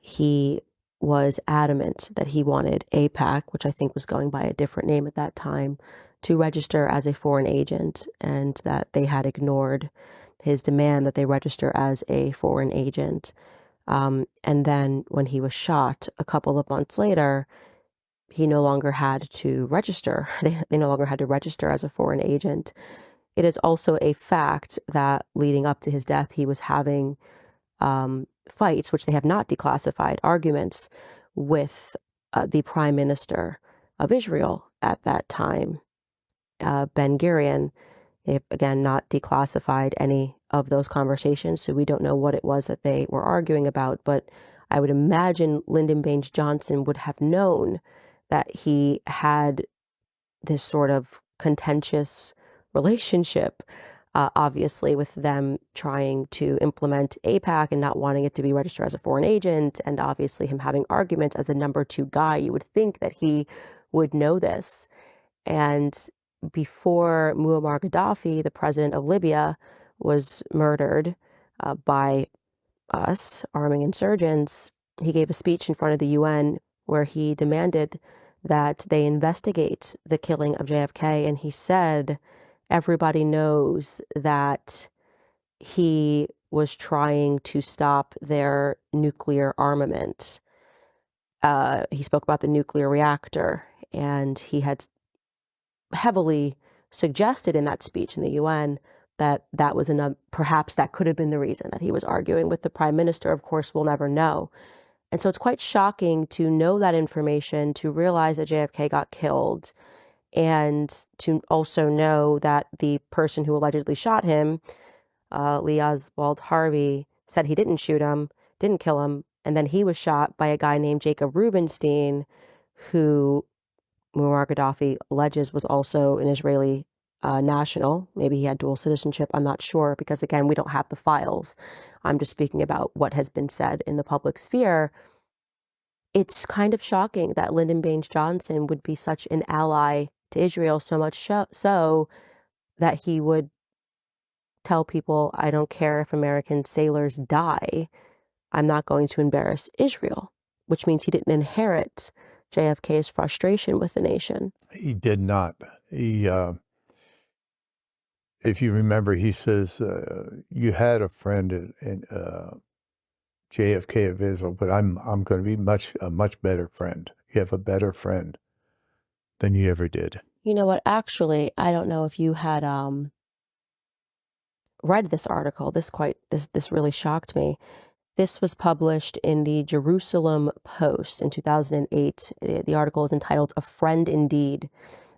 he was adamant that he wanted AIPAC, which I think was going by a different name at that time, to register as a foreign agent, and that they had ignored his demand that they register as a foreign agent. And then when he was shot a couple of months later, he no longer had to register. They no longer had to register as a foreign agent. It is also a fact that leading up to his death, he was having fights, which they have not declassified, arguments with the prime minister of Israel at that time, Ben-Gurion. They have, again, not declassified any of those conversations, so we don't know what it was that they were arguing about, but I would imagine Lyndon Baines Johnson would have known that he had this sort of contentious relationship, obviously, with them trying to implement AIPAC and not wanting it to be registered as a foreign agent, and obviously him having arguments as the number 2 guy. You would think that he would know this. And before Muammar Gaddafi, the president of Libya, was murdered by us, arming insurgents, he gave a speech in front of the UN where he demanded that they investigate the killing of JFK. And he said, everybody knows that he was trying to stop their nuclear armament. He spoke about the nuclear reactor, and he had heavily suggested in that speech in the UN that that was another, perhaps that could have been the reason that he was arguing with the prime minister. Of course, we'll never know. And so it's quite shocking to know that information, to realize that JFK got killed, and to also know that the person who allegedly shot him, Lee Oswald Harvey, said he didn't shoot him, didn't kill him, and then he was shot by a guy named Jacob Rubenstein, who Muammar Gaddafi alleges was also an Israeli national. Maybe he had dual citizenship. I'm not sure, because again, we don't have the files. I'm just speaking about what has been said in the public sphere. It's kind of shocking that Lyndon Baines Johnson would be such an ally to Israel, so much so that he would tell people, I don't care if American sailors die, I'm not going to embarrass Israel, which means he didn't inherit JFK's frustration with the nation. He did not. He, if you remember, he says, you had a friend in JFK of Israel, but I'm going to be a much better friend. You have a better friend than you ever did. You know what? Actually, I don't know if you had read this article. This really shocked me. This was published in the Jerusalem Post in 2008. The article is entitled "A Friend Indeed."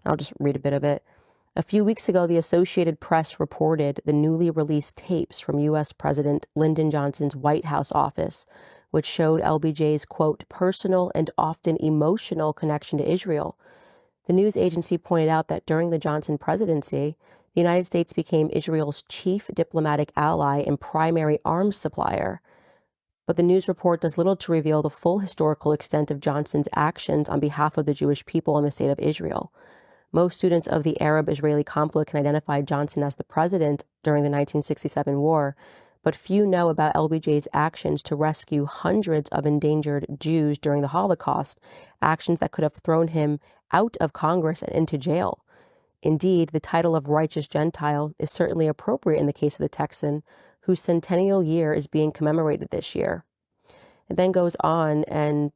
I'll just read a bit of it. A few weeks ago, the Associated Press reported the newly released tapes from U.S. President Lyndon Johnson's White House office, which showed LBJ's, quote, personal and often emotional connection to Israel. The news agency pointed out that during the Johnson presidency, the United States became Israel's chief diplomatic ally and primary arms supplier. But the news report does little to reveal the full historical extent of Johnson's actions on behalf of the Jewish people in the state of Israel. Most students of the Arab-Israeli conflict can identify Johnson as the president during the 1967 war, but few know about LBJ's actions to rescue hundreds of endangered Jews during the Holocaust, actions that could have thrown him out of Congress and into jail. Indeed, the title of righteous Gentile is certainly appropriate in the case of the Texan, whose centennial year is being commemorated this year. It then goes on and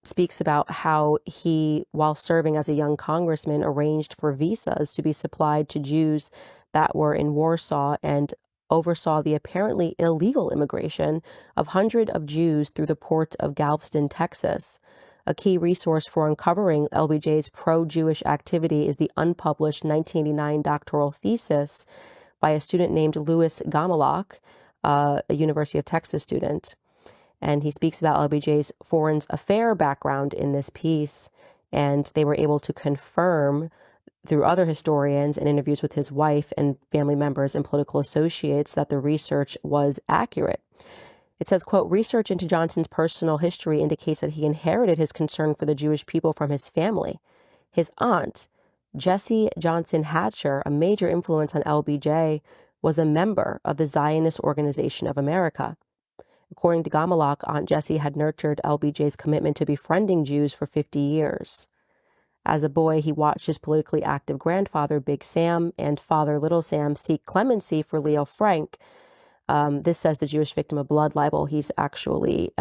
speaks about how he, while serving as a young congressman, arranged for visas to be supplied to Jews that were in Warsaw and oversaw the apparently illegal immigration of hundreds of Jews through the port of Galveston, Texas. A key resource for uncovering LBJ's pro-Jewish activity is the unpublished 1989 doctoral thesis by a student named Louis Gamelak, a University of Texas student. And he speaks about LBJ's foreign affair background in this piece, and they were able to confirm through other historians and interviews with his wife and family members and political associates that the research was accurate. It says, quote, research into Johnson's personal history indicates that he inherited his concern for the Jewish people from his family. His aunt, Jessie Johnson Hatcher, a major influence on LBJ, was a member of the Zionist Organization of America. According to Gamelak, Aunt Jessie had nurtured LBJ's commitment to befriending Jews for 50 years. As a boy, he watched his politically active grandfather, Big Sam, and father, Little Sam, seek clemency for Leo Frank. This says the Jewish victim of blood libel. He's actually,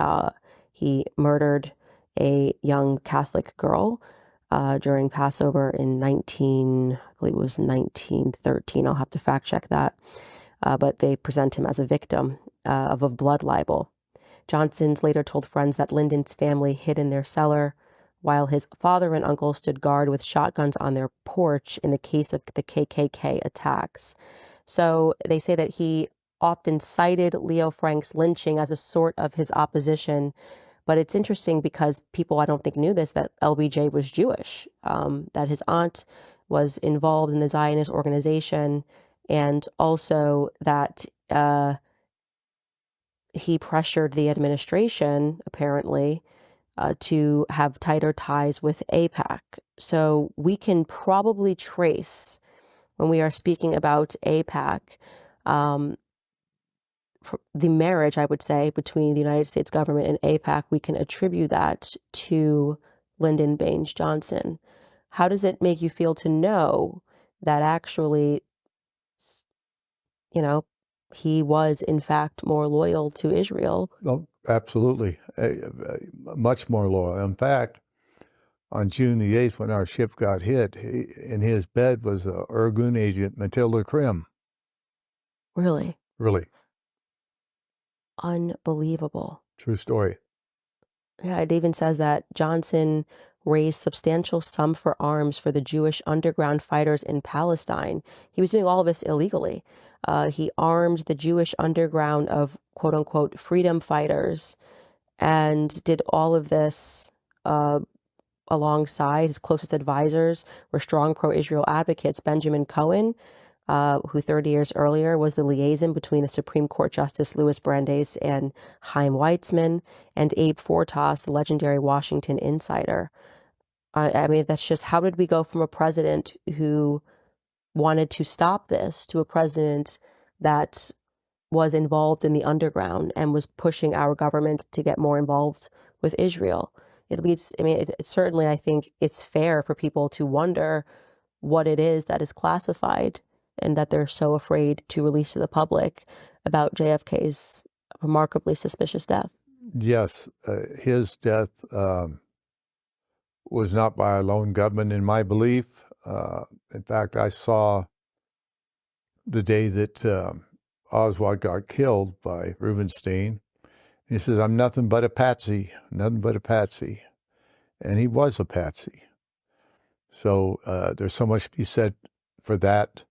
he murdered a young Catholic girl during Passover in I believe it was 1913. I'll have to fact check that. But they present him as a victim of a blood libel. Johnson's later told friends that Lyndon's family hid in their cellar, while his father and uncle stood guard with shotguns on their porch in the case of the KKK attacks. So they say that he often cited Leo Frank's lynching as a sort of his opposition. But it's interesting because people, I don't think, knew this, that LBJ was Jewish, that his aunt was involved in the Zionist organization, and also that he pressured the administration, apparently, to have tighter ties with AIPAC. So we can probably trace, when we are speaking about AIPAC, the marriage, I would say, between the United States government and AIPAC, we can attribute that to Lyndon Baines Johnson. How does it make you feel to know that actually, he was in fact more loyal to Israel? Oh, absolutely. Much more loyal. In fact, on June the 8th, when our ship got hit, in his bed was a Irgun agent, Matilda Krim. Really? Really. Unbelievable. True story. Yeah, it even says that Johnson raised substantial sum for arms for the Jewish underground fighters in Palestine. He was doing all of this illegally. He armed the Jewish underground of quote-unquote freedom fighters and did all of this alongside his closest advisors were strong pro-Israel advocates. Benjamin Cohen, who 30 years earlier was the liaison between the Supreme Court Justice Louis Brandeis and Chaim Weizmann, and Abe Fortas, the legendary Washington insider. I mean, that's just, how did we go from a president who wanted to stop this to a president that was involved in the underground and was pushing our government to get more involved with Israel? It leads, I mean, it certainly, I think it's fair for people to wonder what it is that is classified and that they're so afraid to release to the public about JFK's remarkably suspicious death. Yes, his death was not by a lone gunman, in my belief. In fact, I saw the day that Oswald got killed by Rubenstein. He says, "I'm nothing but a patsy, nothing but a patsy." And he was a patsy. So there's so much to be said for that.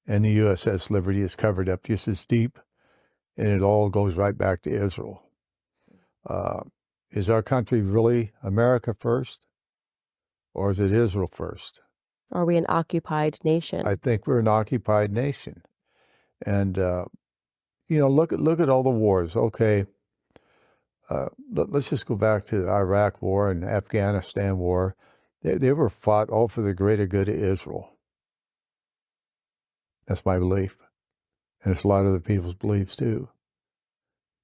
And the USS Liberty is covered up just as deep, and it all goes right back to Israel. Is our country really America first, or is it Israel first? Are we an occupied nation? I think we're an occupied nation. And, look at all the wars. Okay, let's just go back to the Iraq War and Afghanistan War. They were fought all for the greater good of Israel. That's my belief. And it's a lot of other people's beliefs, too.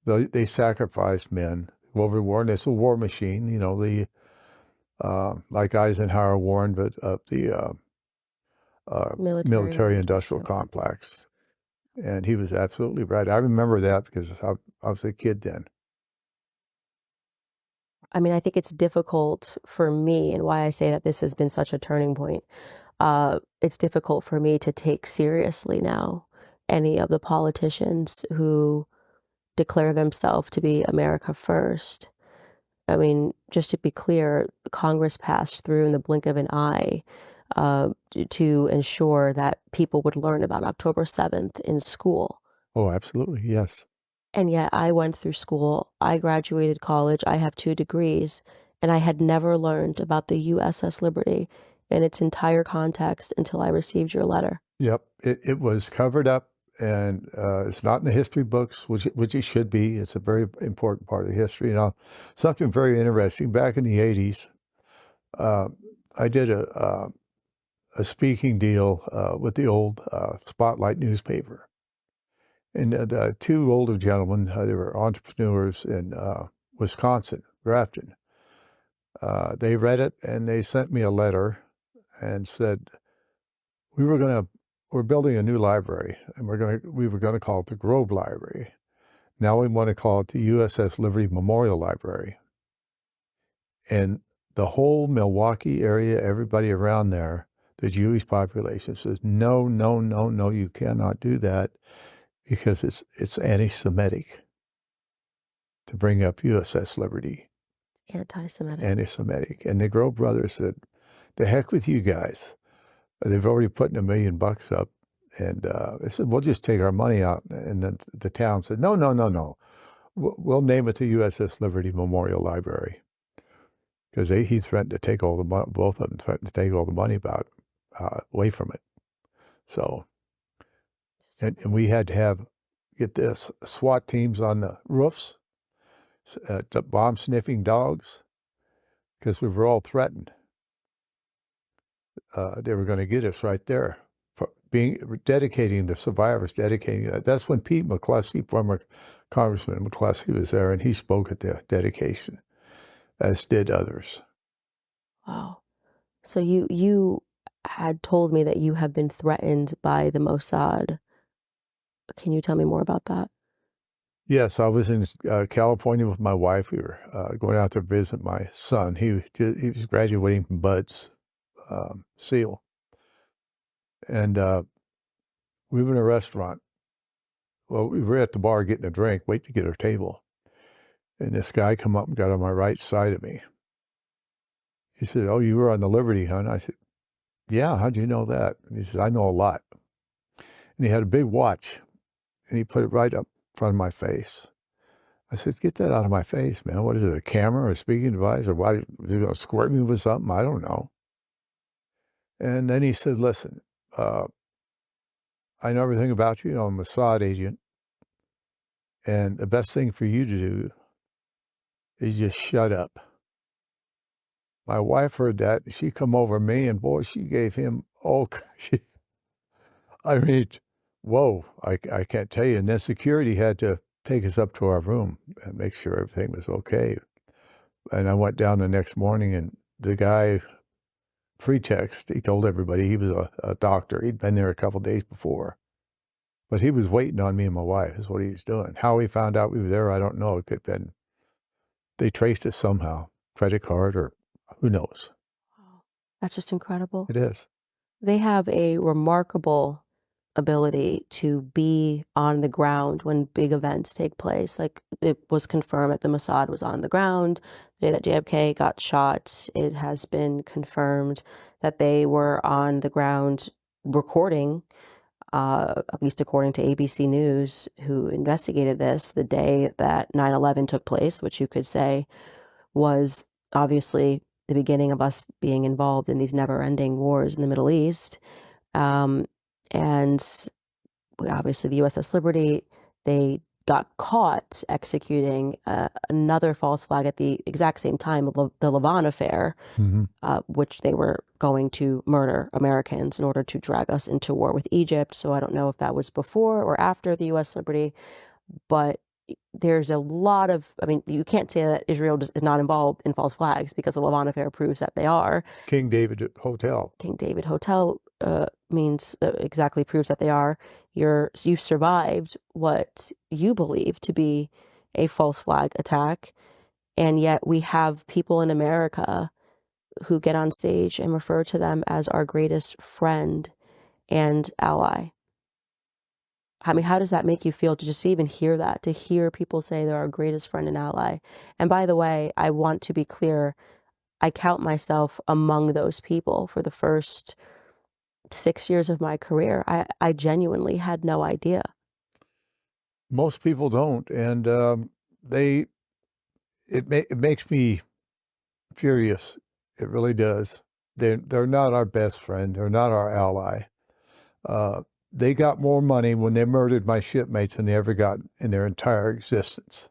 They sacrificed men over the war, and it's a war machine, like Eisenhower warned of the military-industrial complex. And he was absolutely right. I remember that because I was a kid then. I mean, I think it's difficult for me, and why I say that this has been such a turning point. It's difficult for me to take seriously now any of the politicians who declare themselves to be America first. I mean, just to be clear, Congress passed through in the blink of an eye to ensure that people would learn about October 7th in school. Oh, absolutely, yes. And yet I went through school, I graduated college, I have 2 degrees, and I had never learned about the USS Liberty in its entire context until I received your letter. Yep, it was covered up, and it's not in the history books, which it should be. It's a very important part of history. Now, something very interesting, back in the 80s, I did a speaking deal with the old Spotlight newspaper. And the 2 older gentlemen, they were entrepreneurs in Wisconsin, Grafton. They read it, and they sent me a letter and said, we're building a new library, and we were gonna call it the Grove Library. Now we want to call it the USS Liberty Memorial Library. And the whole Milwaukee area, everybody around there, the Jewish population says, no, no, no, no, you cannot do that, because it's anti-Semitic to bring up USS Liberty. Anti-Semitic. Anti-Semitic. And the Grove brothers said, the heck with you guys. They've already put $1 million up. And they said, we'll just take our money out. And then the town said, no, no, no, no. We'll name it the USS Liberty Memorial Library. Because he threatened to take all the money, both of them threatened to take all the money about it. away from it. So, and we had to get this, SWAT teams on the roofs, bomb-sniffing dogs, because we were all threatened. They were going to get us right there. For dedicating the survivors, dedicating that. That's when Pete McCluskey, former Congressman McCluskey, was there, and he spoke at the dedication, as did others. Wow. So you had told me that you have been threatened by the Mossad. Can you tell me more about that? Yes, I was in California with my wife. We were going out to visit my son. He was graduating from Bud's SEAL. And we were in a restaurant. Well, we were at the bar getting a drink, waiting to get our table. And this guy come up and got on my right side of me. He said, "Oh, you were on the Liberty, huh?" And I said, "Yeah, how'd you know that?" And he said, "I know a lot." And he had a big watch, and he put it right up in front of my face. I said, "Get that out of my face, man. What is it, a camera or a speaking device? Or why, is he going to squirt me with something? I don't know." And then he said, "Listen, I know everything about you. I'm a Mossad agent. And the best thing for you to do is just shut up." My wife heard that. She come over me, and boy, she gave him, I mean, whoa, I can't tell you. And then security had to take us up to our room and make sure everything was okay. And I went down the next morning, and the guy, pretext, he told everybody he was a doctor. He'd been there a couple days before. But he was waiting on me and my wife, is what he was doing. How he found out we were there, I don't know. It could have been, they traced us somehow, credit card or who knows. Wow. That's just incredible. It is. They have a remarkable ability to be on the ground when big events take place. Like, it was confirmed that the Mossad was on the ground the day that JFK got shot. It has been confirmed that they were on the ground recording, at least according to ABC News, who investigated this, the day that 9/11 took place, which you could say was obviously the beginning of us being involved in these never-ending wars in the Middle East. And obviously the USS Liberty, they got caught executing another false flag at the exact same time, the Lavon affair, which they were going to murder Americans in order to drag us into war with Egypt. So I don't know if that was before or after the US Liberty, but there's a lot of, I mean, you can't say that Israel is not involved in false flags, because the Lavon affair proves that they are. King David Hotel. King David Hotel means exactly proves that they are. You survived what you believe to be a false flag attack, and yet we have people in America who get on stage and refer to them as our greatest friend and ally. I mean, how does that make you feel to just even hear that, to hear people say they're our greatest friend and ally? And by the way, I want to be clear, I count myself among those people. For the first 6 years of my career, I genuinely had no idea. Most people don't, and it makes me furious. It really does. They're not our best friend. They're not our ally. They got more money when they murdered my shipmates than they ever got in their entire existence.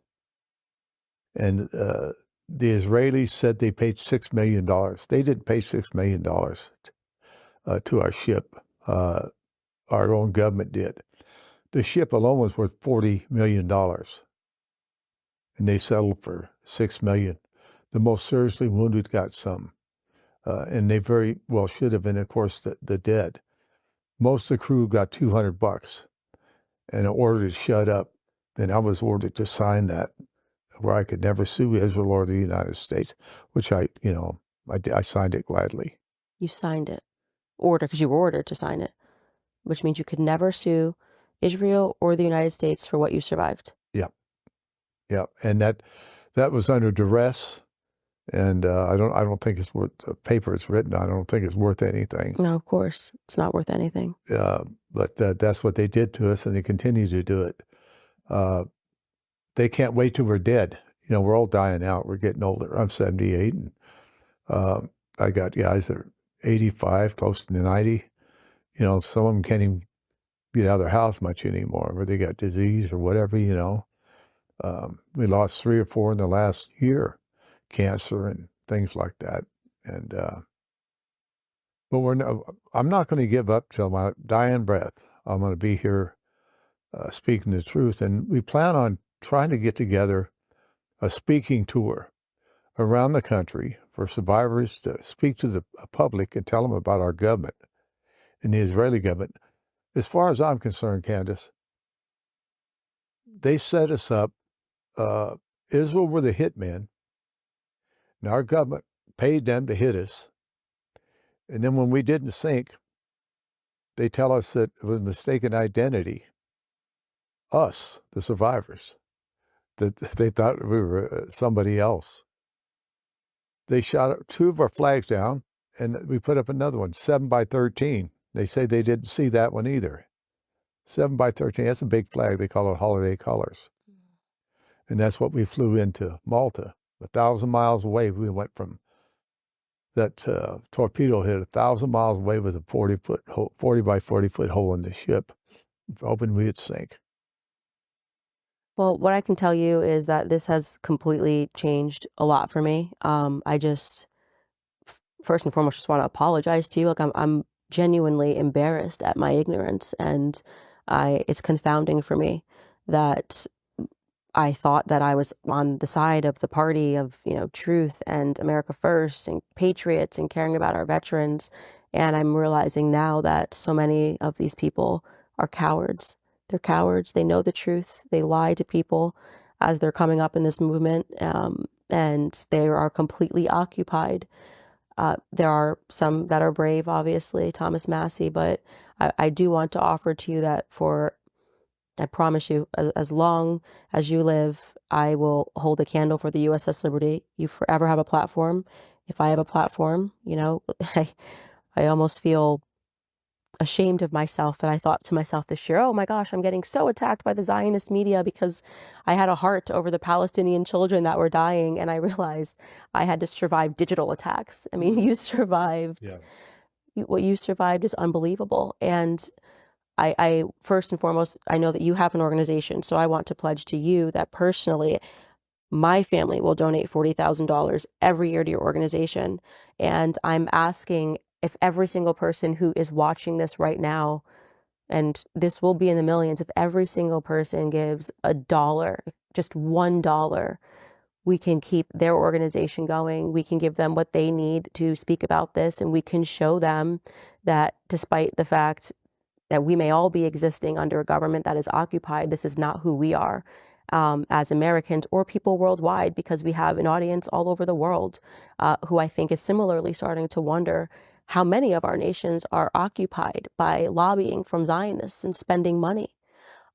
And the Israelis said they paid $6 million. They didn't pay $6 million to our ship. Our own government did. The ship alone was worth $40 million. And they settled for $6 million. The most seriously wounded got some. And they very well should have been, of course, the dead. Most of the crew got $200 and an order to shut up. Then I was ordered to sign that, where I could never sue Israel or the United States, which I signed it gladly. You signed it. Because you were ordered to sign it, which means you could never sue Israel or the United States for what you survived. Yeah. And that was under duress. And I don't think it's worth the paper it's written on. I don't think it's worth anything. No, of course. It's not worth anything. But that's what they did to us, and they continue to do it. They can't wait till we're dead. You know, we're all dying out. We're getting older. I'm 78, and I got guys that are 85, close to 90. You know, some of them can't even get out of their house much anymore, or they got disease or whatever, you know. We lost 3 or 4 in the last year, cancer and things like that. And but I'm not going to give up till my dying breath. I'm going to be here speaking the truth. And we plan on trying to get together a speaking tour around the country for survivors to speak to the public and tell them about our government and the Israeli government. As far as I'm concerned, Candace, they set us up. Israel were the hitmen, and our government paid them to hit us. And then when we didn't sink, they tell us that it was mistaken identity. Us, the survivors, that they thought we were somebody else. They shot 2 of our flags down, and we put up another one, 7 by 13. They say they didn't see that one either. 7 by 13, that's a big flag. They call it holiday colors. And that's what we flew into Malta. 1,000 miles away, we went from that torpedo hit 1,000 miles away with a 40 by 40 foot hole in the ship, hoping we'd sink. Well, what I can tell you is that this has completely changed a lot for me. I just, first and foremost, just want to apologize to you. Like I'm genuinely embarrassed at my ignorance, and it's confounding for me that I thought that I was on the side of the party of, you know, truth and America first and patriots and caring about our veterans. And I'm realizing now that so many of these people are cowards. They're cowards. They know the truth. They lie to people as they're coming up in this movement, and they are completely occupied. There are some that are brave, obviously, Thomas Massey, but I do want to offer to you that I promise you, as long as you live, I will hold a candle for the USS Liberty. You forever have a platform. If I have a platform, you know, I almost feel ashamed of myself that I thought to myself this year, oh my gosh, I'm getting so attacked by the Zionist media because I had a heart over the Palestinian children that were dying. And I realized I had to survive digital attacks. I mean, you survived. Yeah. What you survived is unbelievable. And I first and foremost, I know that you have an organization, so I want to pledge to you that personally, my family will donate $40,000 every year to your organization. And I'm asking if every single person who is watching this right now, and this will be in the millions, if every single person gives $1, just $1, we can keep their organization going. We can give them what they need to speak about this, and we can show them that despite the fact that we may all be existing under a government that is occupied, this is not who we are as Americans or people worldwide, because we have an audience all over the world who I think is similarly starting to wonder how many of our nations are occupied by lobbying from Zionists and spending money.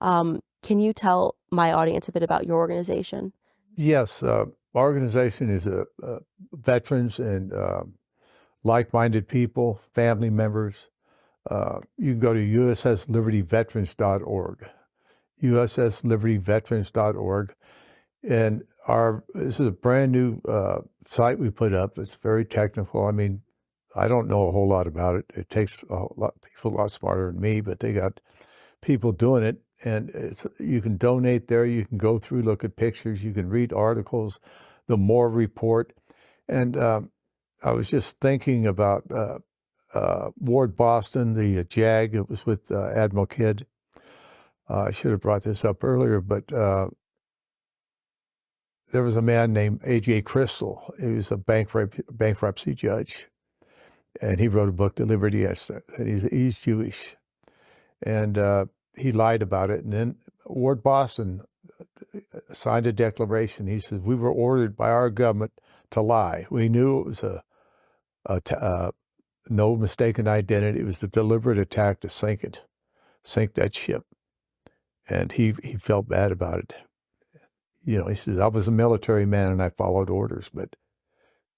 Can you tell my audience a bit about your organization? Yes, our organization is veterans and like-minded people, family members. You can go to usslibertyveterans.org, usslibertyveterans.org. And this is a brand new site we put up. It's very technical. I mean, I don't know a whole lot about it. It takes people a lot smarter than me, but they got people doing it. And you can donate there. You can go through, look at pictures. You can read articles, the Moore Report. And I was just thinking about Ward Boston, the JAG. It was with Admiral Kidd. I should have brought this up earlier, but there was a man named A.J. Crystal. He was a bankruptcy judge, and he wrote a book, The Liberty Instant, and he's Jewish. And he lied about it. And then Ward Boston signed a declaration. He says, we were ordered by our government to lie. We knew it was no mistaken identity. It was a deliberate attack to sink that ship. And he felt bad about it. You know, he says, I was a military man and I followed orders, but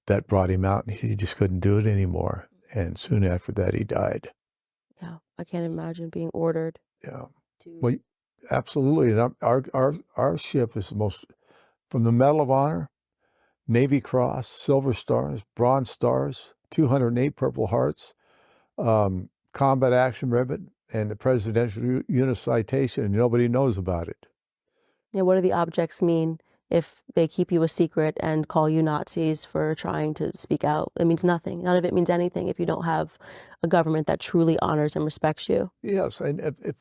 that brought him out and he just couldn't do it anymore. And soon after that, he died. Yeah, I can't imagine being ordered. Yeah, well, absolutely. And our ship is the most, from the Medal of Honor, Navy Cross, Silver Stars, Bronze Stars, 208 Purple Hearts, combat action ribbon, and the Presidential Unit Citation, and nobody knows about it. Yeah, what do the objects mean if they keep you a secret and call you Nazis for trying to speak out? It means nothing. None of it means anything if you don't have a government that truly honors and respects you. Yes, and if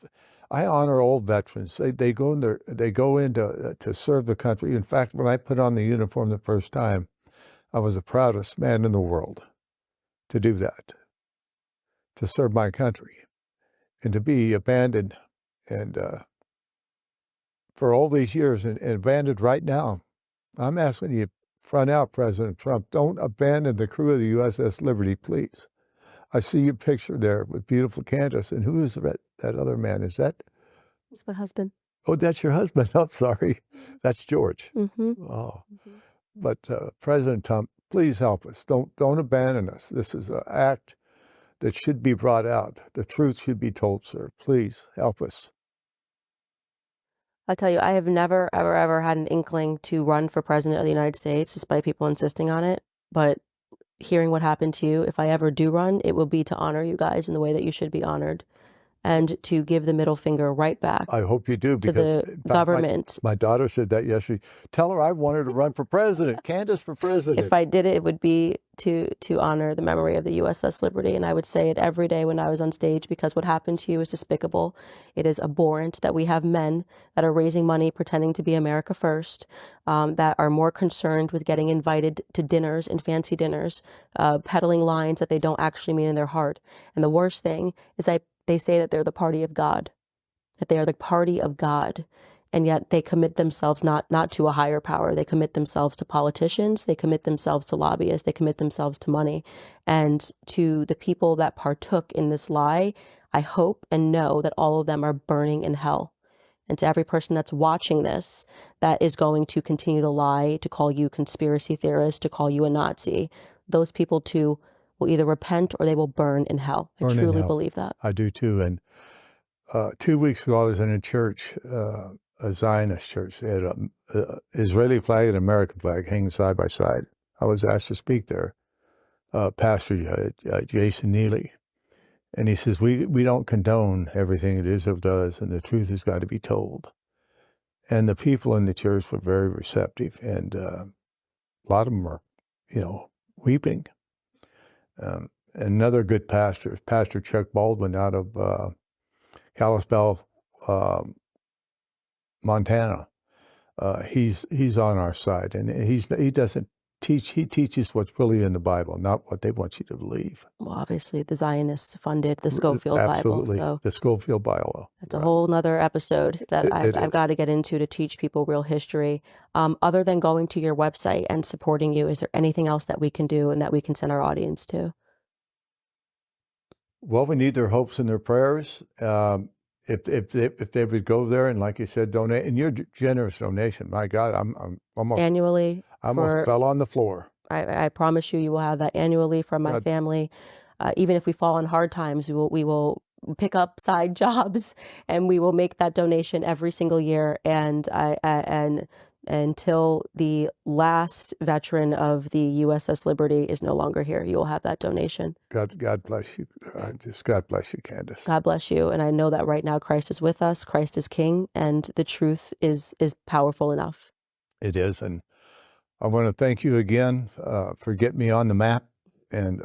I honor old veterans, they go in there, they go in to serve the country. In fact, when I put on the uniform the first time, I was the proudest man in the world to do that, to serve my country, and to be abandoned and for all these years and abandoned right now. I'm asking you, front out, President Trump, don't abandon the crew of the USS Liberty, please. I see your picture there with beautiful Candace, and who is that other man? Is that? It's my husband. Oh, that's your husband. I'm sorry. That's George. Mm-hmm. Oh, but President Trump, please help us. Don't abandon us. This is an act that should be brought out. The truth should be told, sir. Please help us. I'll tell you, I have never, ever, ever had an inkling to run for president of the United States, despite people insisting on it. But hearing what happened to you, if I ever do run, it will be to honor you guys in the way that you should be honored, and to give the middle finger right back. I hope you do, to the government. My daughter said that yesterday. Tell her I wanted to run for president. Candace for president. If I did it, it would be to honor the memory of the USS Liberty, and I would say it every day when I was on stage, because what happened to you is despicable. It is abhorrent that we have men that are raising money pretending to be America first, that are more concerned with getting invited to dinners and fancy dinners, peddling lines that they don't actually mean in their heart. And the worst thing is they say that they're the party of God, that they are the party of God. And yet they commit themselves not to a higher power. They commit themselves to politicians. They commit themselves to lobbyists. They commit themselves to money. And to the people that partook in this lie, I hope and know that all of them are burning in hell. And to every person that's watching this, that is going to continue to lie, to call you conspiracy theorist, to call you a Nazi, those people too will either repent or they will burn in hell. I truly believe that. I do too. And 2 weeks ago, I was in a church, a Zionist church. They had an Israeli flag and American flag hanging side by side. I was asked to speak there. Pastor Jason Neely. And he says, we don't condone everything that Israel does, and the truth has got to be told. And the people in the church were very receptive, and a lot of them were, weeping. Another good pastor, Pastor Chuck Baldwin out of Kalispell, Montana. He's on our side, and he doesn't teach. He teaches what's really in the Bible, not what they want you to believe. Well, obviously, the Zionists funded the Schofield Bible, so the Schofield Bible. That's a whole nother episode that I've got to get into to teach people real history. Other than going to your website and supporting you, is there anything else that we can do and that we can send our audience to? Well, we need their hopes and their prayers. If they would go there and, like you said, donate, and your generous donation, my God, I'm almost annually. I almost fell on the floor. I promise you will have that annually from my family. Even if we fall on hard times, we will pick up side jobs and we will make that donation every single year. And until the last veteran of the USS Liberty is no longer here, you will have that donation. God bless you. God bless you, Candace. God bless you. And I know that right now Christ is with us. Christ is King, and the truth is powerful enough. It is. And I want to thank you again for getting me on the map. And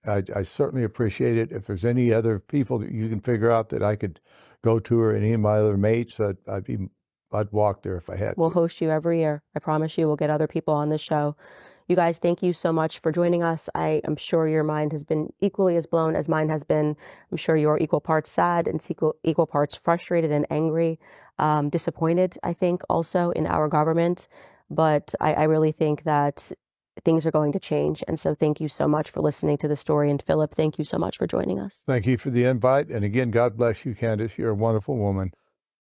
I certainly appreciate it. If there's any other people that you can figure out that I could go to, or any of my other mates, I'd walk there if I had to. We'll host you every year. I promise you we'll get other people on this show. You guys, thank you so much for joining us. I am sure your mind has been equally as blown as mine has been. I'm sure you're equal parts sad and equal parts frustrated and angry, disappointed, I think, also in our government. But I really think that things are going to change. And so thank you so much for listening to the story. And Philip, thank you so much for joining us. Thank you for the invite. And again, God bless you, Candace. You're a wonderful woman.